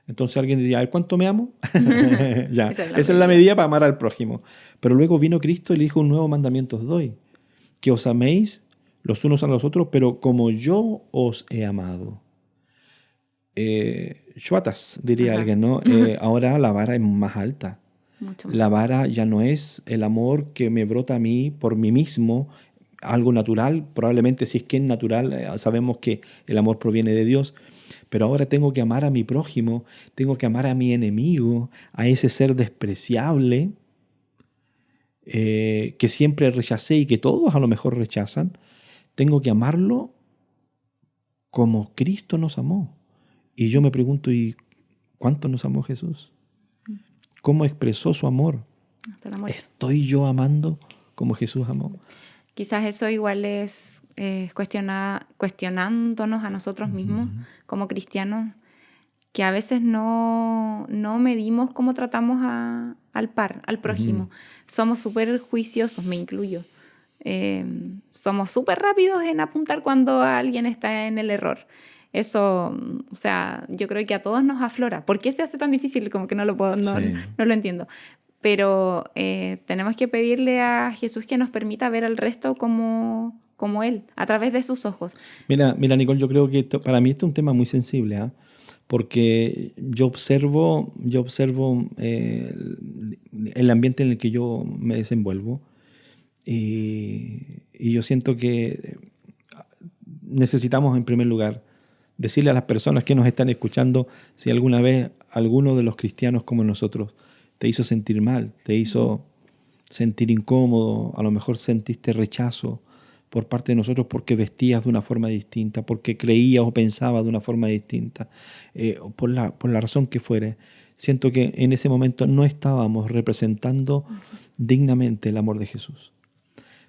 Entonces alguien diría, ¿cuánto me amo? Ya, esa es la medida para amar al prójimo. Pero luego vino Cristo y le dijo, un nuevo mandamiento os doy, que os améis los unos a los otros, pero como yo os he amado. Chuatas, diría alguien, ¿no? Ahora la vara es más alta. Mucho más. La vara ya no es el amor que me brota a mí por mí mismo, algo natural. Probablemente si es que es natural, sabemos que el amor proviene de Dios. Pero ahora tengo que amar a mi prójimo, tengo que amar a mi enemigo, a ese ser despreciable que siempre rechacé y que todos a lo mejor rechazan. Tengo que amarlo como Cristo nos amó. Y yo me pregunto, ¿y cuánto nos amó Jesús? ¿Cómo expresó su amor? Hasta la muerte. ¿Estoy yo amando como Jesús amó? Quizás eso igual es cuestionándonos a nosotros mismos como cristianos, que a veces no medimos cómo tratamos al prójimo. Somos súper juiciosos, me incluyo. Somos súper rápidos en apuntar cuando alguien está en el error. Eso, o sea, yo creo que a todos nos aflora. ¿Por qué se hace tan difícil? Como que no lo entiendo. Pero tenemos que pedirle a Jesús que nos permita ver al resto como Él, a través de sus ojos. Mira, Nicole, yo creo que para mí este es un tema muy sensible, ¿eh? Porque yo observo el ambiente en el que yo me desenvuelvo y yo siento que necesitamos en primer lugar decirle a las personas que nos están escuchando si alguna vez alguno de los cristianos como nosotros te hizo sentir mal, te hizo sentir incómodo, a lo mejor sentiste rechazo por parte de nosotros porque vestías de una forma distinta, porque creías o pensabas de una forma distinta, por la razón que fuere. Siento que en ese momento no estábamos representando dignamente el amor de Jesús.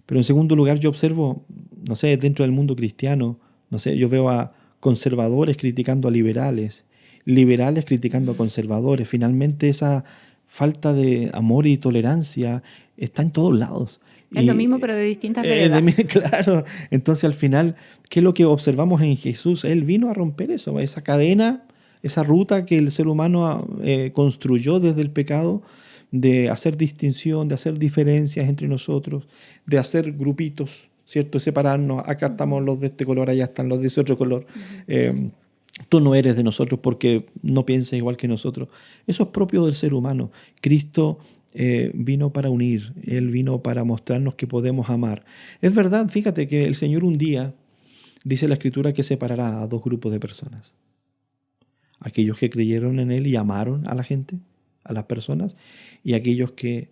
Pero en segundo lugar yo observo, no sé, dentro del mundo cristiano, no sé, yo veo a conservadores criticando a liberales, liberales criticando a conservadores. Finalmente esa falta de amor y tolerancia está en todos lados. Es lo mismo, pero de distintas veredas. Claro. Entonces, al final, ¿qué es lo que observamos en Jesús? Él vino a romper eso, esa cadena, esa ruta que el ser humano construyó desde el pecado, de hacer distinción, de hacer diferencias entre nosotros, de hacer grupitos ¿cierto? Separarnos, acá estamos los de este color, allá están los de ese otro color. Tú no eres de nosotros porque no piensas igual que nosotros. Eso es propio del ser humano. Cristo vino para unir, Él vino para mostrarnos que podemos amar. Es verdad, fíjate que el Señor un día, dice la Escritura, que separará a dos grupos de personas. Aquellos que creyeron en Él y amaron a la gente, a las personas, y aquellos que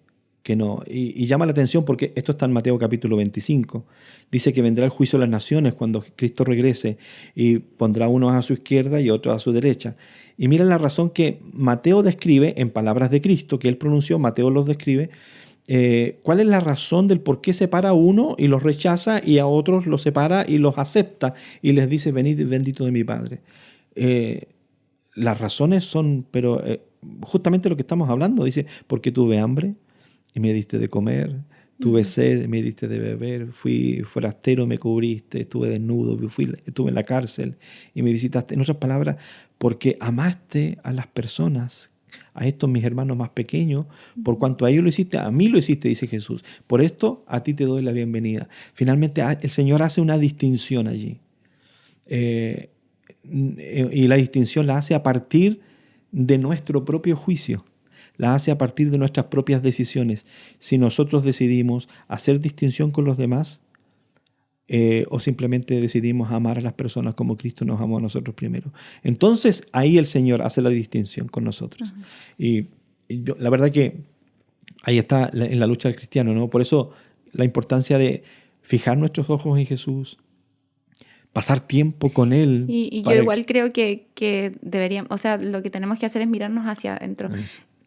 no. Y llama la atención porque esto está en Mateo capítulo 25. Dice que vendrá el juicio de las naciones cuando Cristo regrese y pondrá unos a su izquierda y otros a su derecha. Y mira la razón que Mateo describe en palabras de Cristo, que él pronunció, Mateo los describe. ¿Cuál es la razón del por qué separa a uno y los rechaza y a otros los separa y los acepta y les dice, venid bendito de mi Padre? Las razones son, pero justamente lo que estamos hablando. Dice, porque tuve hambre y me diste de comer, tuve sed y me diste de beber, fui forastero, me cubriste, estuve desnudo, estuve en la cárcel y me visitaste. En otras palabras, porque amaste a las personas, a estos mis hermanos más pequeños, por cuanto a ellos lo hiciste, a mí lo hiciste, dice Jesús. Por esto a ti te doy la bienvenida. Finalmente el Señor hace una distinción allí. Y la distinción la hace a partir de nuestro propio juicio. La hace a partir de nuestras propias decisiones. Si nosotros decidimos hacer distinción con los demás o simplemente decidimos amar a las personas como Cristo nos amó a nosotros primero. Entonces ahí el Señor hace la distinción con nosotros. Y la verdad que ahí está en la lucha del cristiano, ¿no? Por eso la importancia de fijar nuestros ojos en Jesús, pasar tiempo con Él. Y yo igual creo que deberíamos, o sea, lo que tenemos que hacer es mirarnos hacia adentro.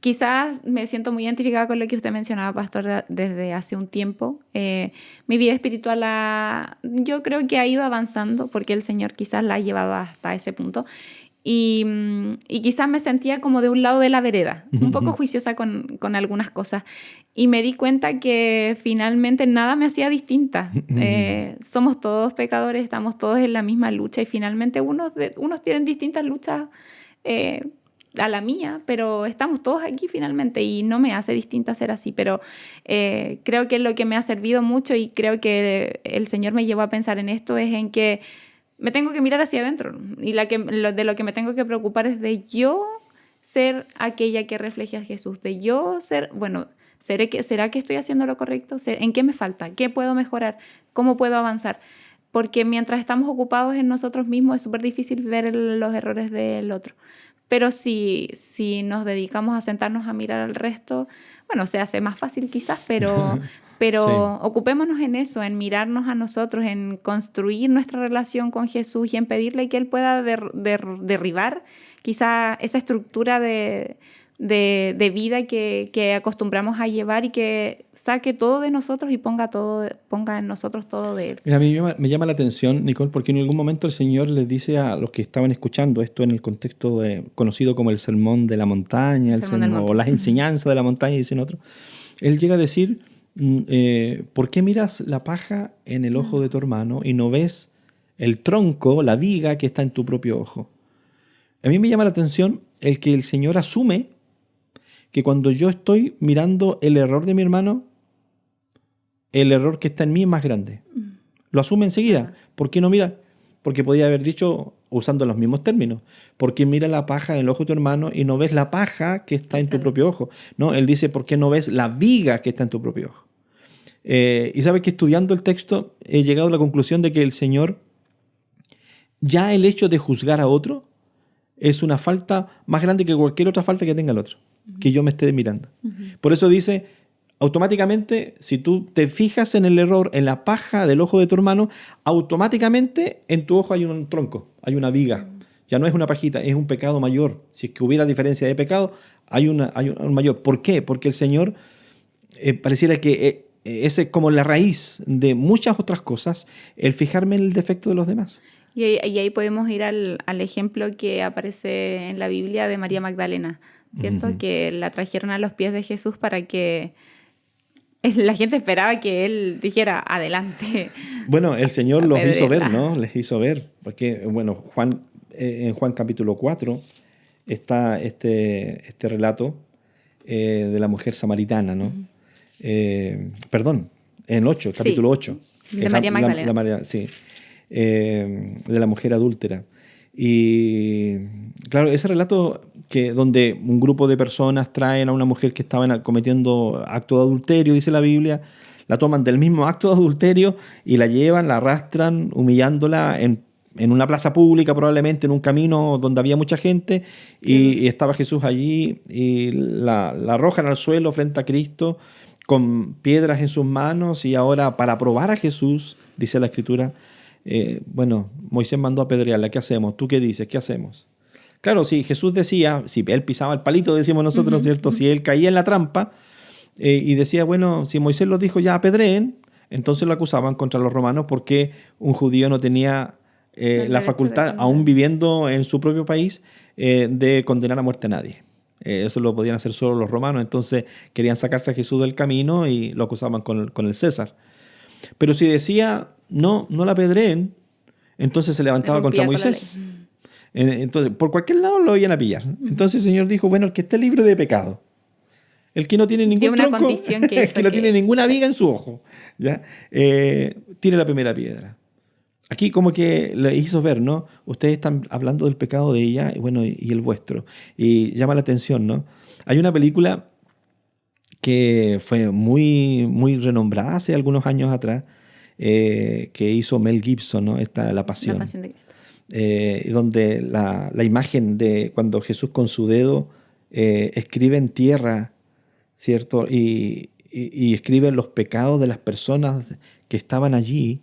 Quizás me siento muy identificada con lo que usted mencionaba, pastor, desde hace un tiempo. Mi vida espiritual yo creo que ha ido avanzando porque el Señor quizás la ha llevado hasta ese punto. Y quizás me sentía como de un lado de la vereda, un poco juiciosa con algunas cosas. Y me di cuenta que finalmente nada me hacía distinta. Somos todos pecadores, estamos todos en la misma lucha y finalmente unos tienen distintas luchas a la mía, pero estamos todos aquí finalmente y no me hace distinta ser así, pero creo que lo que me ha servido mucho y creo que el Señor me llevó a pensar en esto es en que me tengo que mirar hacia adentro y de lo que me tengo que preocupar es de yo ser aquella que refleje a Jesús, de yo ser, bueno, ¿será que estoy haciendo lo correcto? ¿En qué me falta? ¿Qué puedo mejorar? ¿Cómo puedo avanzar? Porque mientras estamos ocupados en nosotros mismos es súper difícil ver los errores del otro. Pero si nos dedicamos a sentarnos a mirar al resto, bueno, se hace más fácil quizás, pero sí. Ocupémonos en eso, en mirarnos a nosotros, en construir nuestra relación con Jesús y en pedirle que Él pueda derribar quizá esa estructura de vida que acostumbramos a llevar y que saque todo de nosotros y ponga en nosotros todo de Él. Mira, a mí me llama la atención, Nicole, porque en algún momento el Señor les dice a los que estaban escuchando esto en el contexto conocido como el sermón de la montaña, o las enseñanzas de la montaña, dicen otros, Él llega a decir, ¿por qué miras la paja en el ojo de tu hermano y no ves el tronco, la viga que está en tu propio ojo? A mí me llama la atención el que el Señor asume que cuando yo estoy mirando el error de mi hermano, el error que está en mí es más grande. Lo asume enseguida. ¿Por qué no mira? Porque podía haber dicho, usando los mismos términos, ¿por qué mira la paja en el ojo de tu hermano y no ves la paja que está en tu propio ojo? No, él dice, ¿por qué no ves la viga que está en tu propio ojo? Y sabes que estudiando el texto he llegado a la conclusión de que el Señor, ya el hecho de juzgar a otro, es una falta más grande que cualquier otra falta que tenga el otro, que yo me esté mirando. Por eso dice, automáticamente, si tú te fijas en el error, en la paja del ojo de tu hermano, automáticamente en tu ojo hay un tronco, hay una viga. Ya no es una pajita, es un pecado mayor. Si es que hubiera diferencia de pecado, hay un mayor. ¿Por qué? Porque el Señor pareciera que ese es como la raíz de muchas otras cosas, el fijarme en el defecto de los demás. Y ahí podemos ir al ejemplo que aparece en la Biblia de María Magdalena, ¿cierto? Que la trajeron a los pies de Jesús para que la gente esperaba que Él dijera, adelante. Bueno, el Señor los hizo ver, ¿no? Les hizo ver. Porque, bueno, en Juan capítulo 4 está este relato de la mujer samaritana, ¿no? Perdón, en 8, capítulo 8. De María Magdalena. Sí, de la mujer adúltera. Y claro, ese relato donde un grupo de personas traen a una mujer que estaba cometiendo acto de adulterio, dice la Biblia, la toman del mismo acto de adulterio y la llevan, la arrastran, humillándola en una plaza pública, probablemente en un camino donde había mucha gente, y estaba Jesús allí, y la arrojan al suelo frente a Cristo con piedras en sus manos. Y ahora, para probar a Jesús, dice la Escritura, Moisés mandó a apedrearla. ¿Qué hacemos? ¿Tú qué dices? ¿Qué hacemos? Claro, si Jesús decía, si él pisaba el palito, decimos nosotros, ¿cierto? Si él caía en la trampa y decía, bueno, si Moisés lo dijo, ya apedreen, entonces lo acusaban contra los romanos porque un judío no tenía la facultad, aún viviendo en su propio país, de condenar a muerte a nadie. Eso lo podían hacer solo los romanos. Entonces querían sacarse a Jesús del camino y lo acusaban con el César. Pero si decía, no la apedreen, entonces se levantaba contra Moisés. Entonces, por cualquier lado lo iban a pillar. Entonces el Señor dijo, bueno, el que esté libre de pecado, el que no tiene ningún tronco, el que no tiene ninguna viga en su ojo, ¿ya? Tire la primera piedra. Aquí como que le hizo ver, ¿no? Ustedes están hablando del pecado de ella, y el vuestro. Y llama la atención, ¿no? Hay una película que fue muy, muy renombrada hace algunos años atrás, que hizo Mel Gibson, ¿no? La Pasión. La Pasión de Cristo. Donde la imagen de cuando Jesús con su dedo escribe en tierra, ¿cierto? Y escribe los pecados de las personas que estaban allí.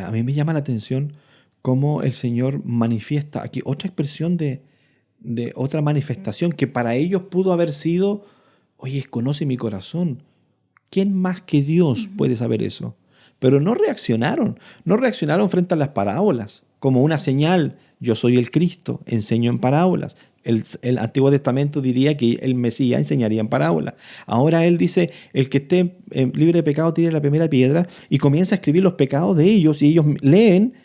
A mí me llama la atención cómo el Señor manifiesta aquí otra expresión de otra manifestación que para ellos pudo haber sido, oye, conoce mi corazón. ¿Quién más que Dios puede saber eso? Pero no reaccionaron frente a las parábolas como una señal. Yo soy el Cristo, enseño en parábolas. El Antiguo Testamento diría que el Mesías enseñaría en parábolas. Ahora él dice, el que esté libre de pecado tire la primera piedra, y comienza a escribir los pecados de ellos, y ellos leen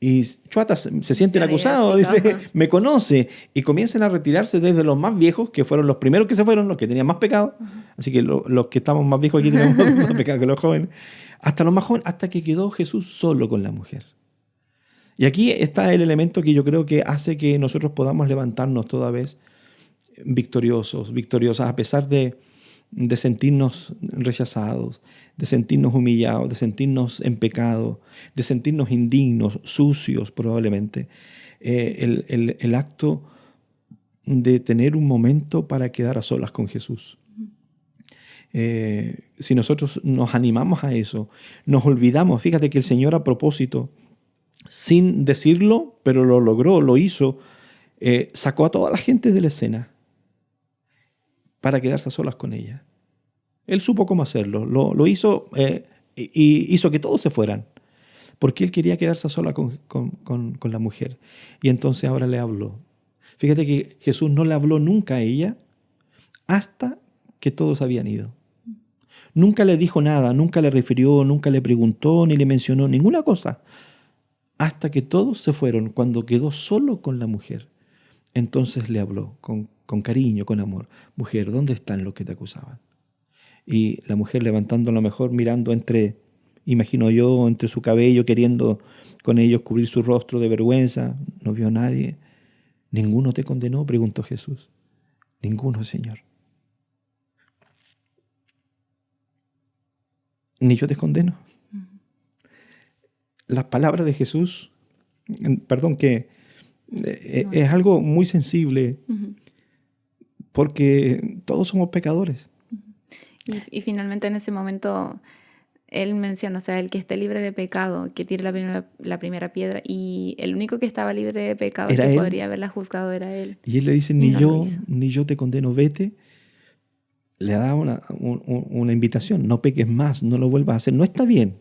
y se sienten acusados, dice, me conoce, y comienzan a retirarse desde los más viejos, que fueron los primeros que se fueron, los que tenían más pecado. Así que los que estamos más viejos aquí tenemos más pecado que los jóvenes, hasta los más jóvenes, hasta que quedó Jesús solo con la mujer. Y aquí está el elemento que yo creo que hace que nosotros podamos levantarnos toda vez victoriosas, a pesar de sentirnos rechazados, de sentirnos humillados, de sentirnos en pecado, de sentirnos indignos, sucios probablemente. El acto de tener un momento para quedar a solas con Jesús. Si nosotros nos animamos a eso, nos olvidamos, fíjate que el Señor a propósito, sin decirlo, pero lo logró, lo hizo, sacó a toda la gente de la escena para quedarse a solas con ella. Él supo cómo hacerlo, lo hizo, y hizo que todos se fueran, porque él quería quedarse a sola con la mujer. Y entonces ahora le habló. Fíjate que Jesús no le habló nunca a ella hasta que todos habían ido. Nunca le dijo nada, nunca le refirió, nunca le preguntó, ni le mencionó ninguna cosa, hasta que todos se fueron. Cuando quedó solo con la mujer, entonces le habló con cariño, con amor. Mujer, ¿dónde están los que te acusaban? Y la mujer, levantando a lo mejor, mirando imagino yo, entre su cabello, queriendo con ellos cubrir su rostro de vergüenza, no vio a nadie. ¿Ninguno te condenó?, preguntó Jesús. Ninguno, Señor. Ni yo te condeno. Las palabras de Jesús, es algo muy sensible, porque todos somos pecadores. Y finalmente en ese momento él menciona, o sea, el que esté libre de pecado, que tire la primera piedra, y el único que estaba libre de pecado, que podría haberla juzgado, era él. Y él le dice, ni yo te condeno, vete. Le da una invitación, no peques más, no lo vuelvas a hacer. No está bien.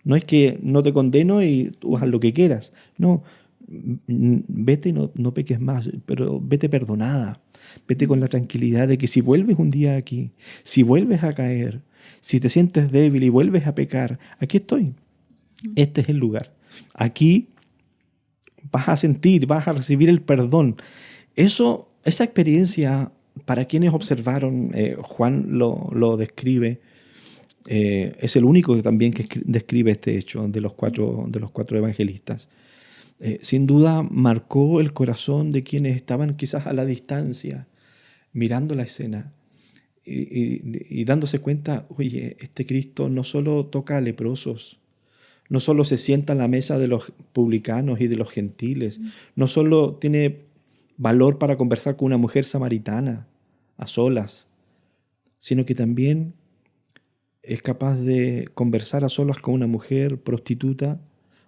No es que no te condeno y tú haz lo que quieras. No, vete y no peques más, pero vete perdonada. Vete con la tranquilidad de que si vuelves un día aquí, si vuelves a caer, si te sientes débil y vuelves a pecar, aquí estoy. Este es el lugar. Aquí vas a sentir, vas a recibir el perdón. Esa experiencia, para quienes observaron, Juan lo describe, Es el único que también que describe este hecho de los cuatro evangelistas. Sin duda marcó el corazón de quienes estaban quizás a la distancia, mirando la escena y dándose cuenta, oye, este Cristo no solo toca a leprosos, no solo se sienta a la mesa de los publicanos y de los gentiles, no solo tiene valor para conversar con una mujer samaritana a solas, sino que también es capaz de conversar a solas con una mujer prostituta,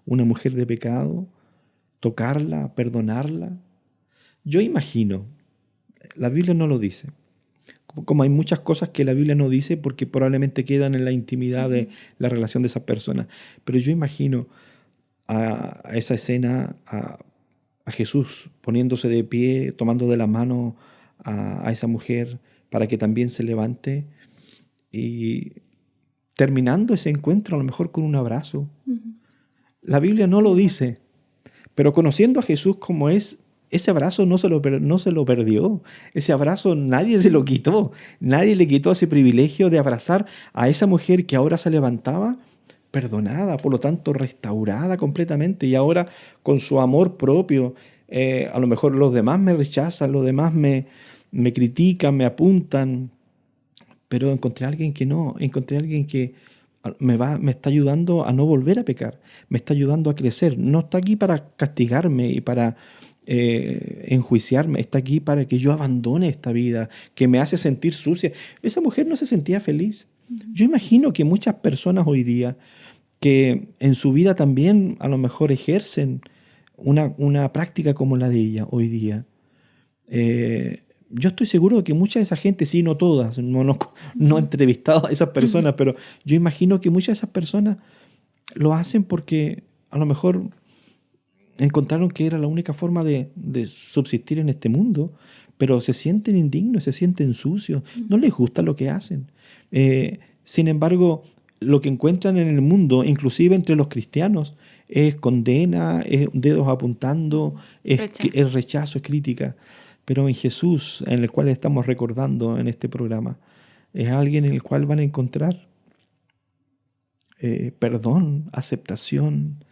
una mujer de pecado, tocarla, perdonarla. Yo imagino, la Biblia no lo dice, como hay muchas cosas que la Biblia no dice porque probablemente quedan en la intimidad de la relación de esas personas, pero yo imagino a esa escena, a Jesús poniéndose de pie, tomando de la mano a esa mujer para que también se levante y terminando ese encuentro a lo mejor con un abrazo. La Biblia no lo dice, pero conociendo a Jesús como es, ese abrazo no se lo perdió. Ese abrazo nadie se lo quitó. Nadie le quitó ese privilegio de abrazar a esa mujer que ahora se levantaba perdonada, por lo tanto restaurada completamente y ahora con su amor propio. A lo mejor los demás me rechazan, los demás me critican, me apuntan, pero encontré a alguien que no, encontré a alguien que me está ayudando a no volver a pecar, me está ayudando a crecer. No está aquí para castigarme y para enjuiciarme, está aquí para que yo abandone esta vida que me hace sentir sucia. Esa mujer no se sentía feliz. Yo imagino que muchas personas hoy día que en su vida también a lo mejor ejercen una práctica como la de ella hoy día. Yo estoy seguro de que mucha de esa gente, sí, no todas, no he entrevistado a esas personas, pero yo imagino que muchas de esas personas lo hacen porque a lo mejor encontraron que era la única forma de subsistir en este mundo, pero se sienten indignos, se sienten sucios, no les gusta lo que hacen. Sin embargo, lo que encuentran en el mundo, inclusive entre los cristianos, es condena, es dedos apuntando, es rechazo, es crítica. Pero en Jesús, en el cual estamos recordando en este programa, es alguien en el cual van a encontrar perdón, aceptación,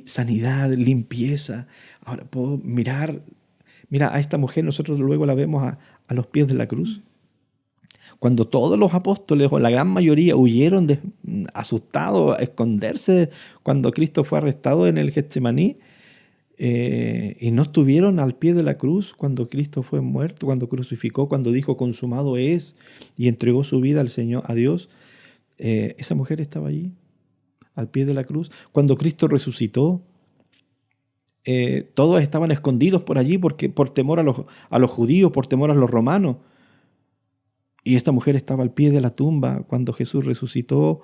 sanidad, limpieza. Ahora puedo mira a esta mujer, nosotros luego la vemos a los pies de la cruz. Cuando todos los apóstoles, o la gran mayoría, huyeron asustados a esconderse cuando Cristo fue arrestado en el Getsemaní, y no estuvieron al pie de la cruz cuando Cristo fue muerto, cuando crucificó, cuando dijo consumado es y entregó su vida al Señor, a Dios, esa mujer estaba allí al pie de la cruz. Cuando Cristo resucitó, todos estaban escondidos por allí por temor a los judíos, por temor a los romanos. Y esta mujer estaba al pie de la tumba cuando Jesús resucitó.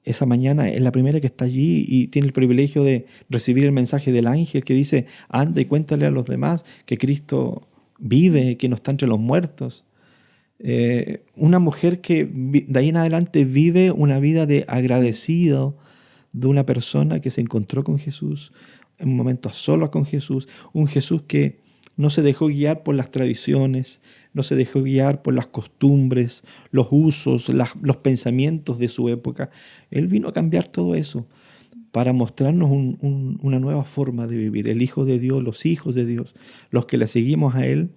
Esa mañana es la primera que está allí y tiene el privilegio de recibir el mensaje del ángel que dice, anda y cuéntale a los demás que Cristo vive, que no está entre los muertos. Una mujer que de ahí en adelante vive una vida de agradecido, de una persona que se encontró con Jesús, en un momento a solas con Jesús, un Jesús que no se dejó guiar por las tradiciones, no se dejó guiar por las costumbres, los usos, los pensamientos de su época. Él vino a cambiar todo eso para mostrarnos una nueva forma de vivir. El Hijo de Dios, los hijos de Dios, los que le seguimos a Él,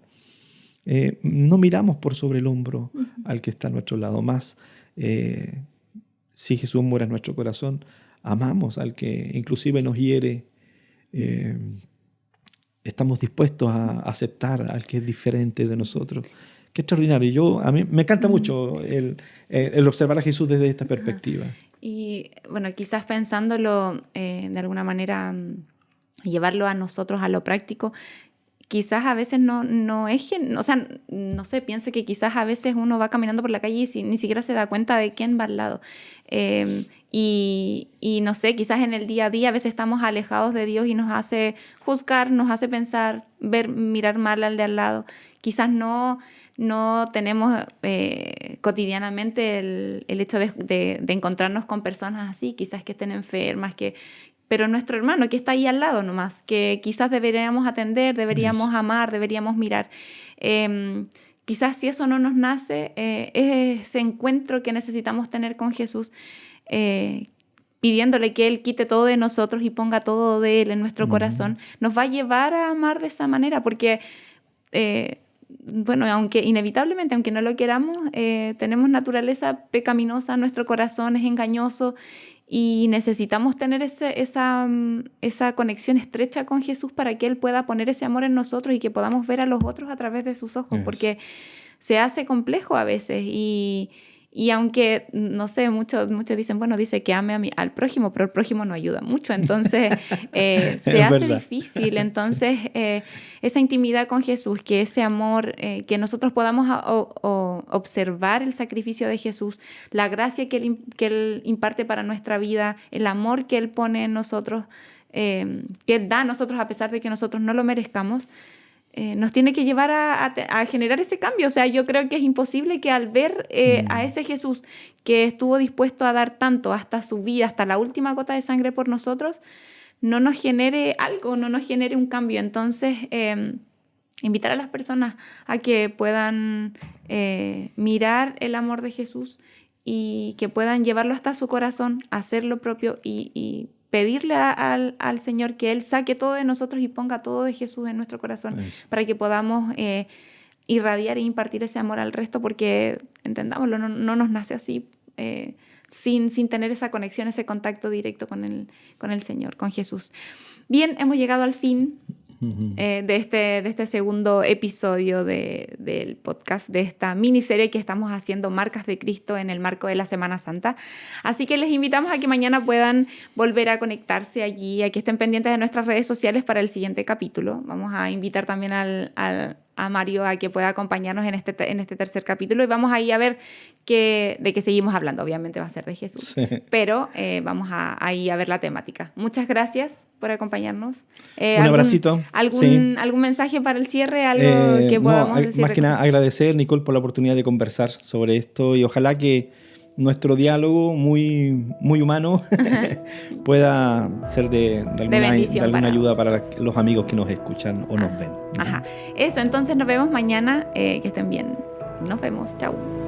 no miramos por sobre el hombro al que está a nuestro lado. Más, si Jesús muere en nuestro corazón, amamos al que inclusive nos hiere. Estamos dispuestos a aceptar al que es diferente de nosotros. Qué extraordinario. A mí me encanta mucho el observar a Jesús desde esta perspectiva. Y bueno, quizás pensándolo de alguna manera, llevarlo a nosotros a lo práctico, quizás a veces no es que, o sea, no sé, pienso que quizás a veces uno va caminando por la calle y ni siquiera se da cuenta de quién va al lado. Y no sé, quizás en el día a día a veces estamos alejados de Dios y nos hace juzgar, nos hace pensar, mirar mal al de al lado. Quizás no tenemos cotidianamente el hecho de encontrarnos con personas así, quizás que estén enfermas, pero nuestro hermano que está ahí al lado nomás, que quizás deberíamos atender, deberíamos amar, deberíamos mirar. quizás si eso no nos nace, es ese encuentro que necesitamos tener con Jesús, pidiéndole que Él quite todo de nosotros y ponga todo de Él en nuestro corazón, nos va a llevar a amar de esa manera, porque, bueno, aunque inevitablemente, aunque no lo queramos, tenemos naturaleza pecaminosa, nuestro corazón es engañoso y necesitamos tener esa conexión estrecha con Jesús para que Él pueda poner ese amor en nosotros y que podamos ver a los otros a través de sus ojos, porque se hace complejo a veces y aunque, no sé, muchos dicen, bueno, dice que ame al prójimo, pero el prójimo no ayuda mucho, entonces se hace difícil. Entonces, esa intimidad con Jesús, que ese amor, que nosotros podamos observar el sacrificio de Jesús, la gracia que Él imparte para nuestra vida, el amor que Él pone en nosotros, que Él da a nosotros a pesar de que nosotros no lo merezcamos, nos tiene que llevar a generar ese cambio. O sea, yo creo que es imposible que al ver a ese Jesús que estuvo dispuesto a dar tanto hasta su vida, hasta la última gota de sangre por nosotros, no nos genere algo, no nos genere un cambio. Entonces, invitar a las personas a que puedan mirar el amor de Jesús y que puedan llevarlo hasta su corazón, hacerlo propio y pedirle al Señor que Él saque todo de nosotros y ponga todo de Jesús en nuestro corazón, para que podamos irradiar e impartir ese amor al resto, porque, entendámoslo, no nos nace así, sin tener esa conexión, ese contacto directo con el Señor, con Jesús. Bien, hemos llegado al fin de este segundo episodio del podcast, de esta miniserie que estamos haciendo, Marcas de Cristo, en el marco de la Semana Santa. Así que les invitamos a que mañana puedan volver a conectarse allí, a que estén pendientes de nuestras redes sociales para el siguiente capítulo. Vamos a invitar también a Mario a que pueda acompañarnos en este tercer capítulo y vamos ahí a ver de qué seguimos hablando. Obviamente va a ser de Jesús, pero vamos ahí a ver la temática. Muchas gracias por acompañarnos. Un abracito. ¿Algún mensaje para el cierre? ¿Algo que podamos decir? Más que nada agradecer, Nicole, por la oportunidad de conversar sobre esto y ojalá que nuestro diálogo muy, muy humano pueda ser de alguna ayuda para los amigos que nos escuchan o nos ven. Eso, entonces nos vemos mañana. Que estén bien. Nos vemos. Chau.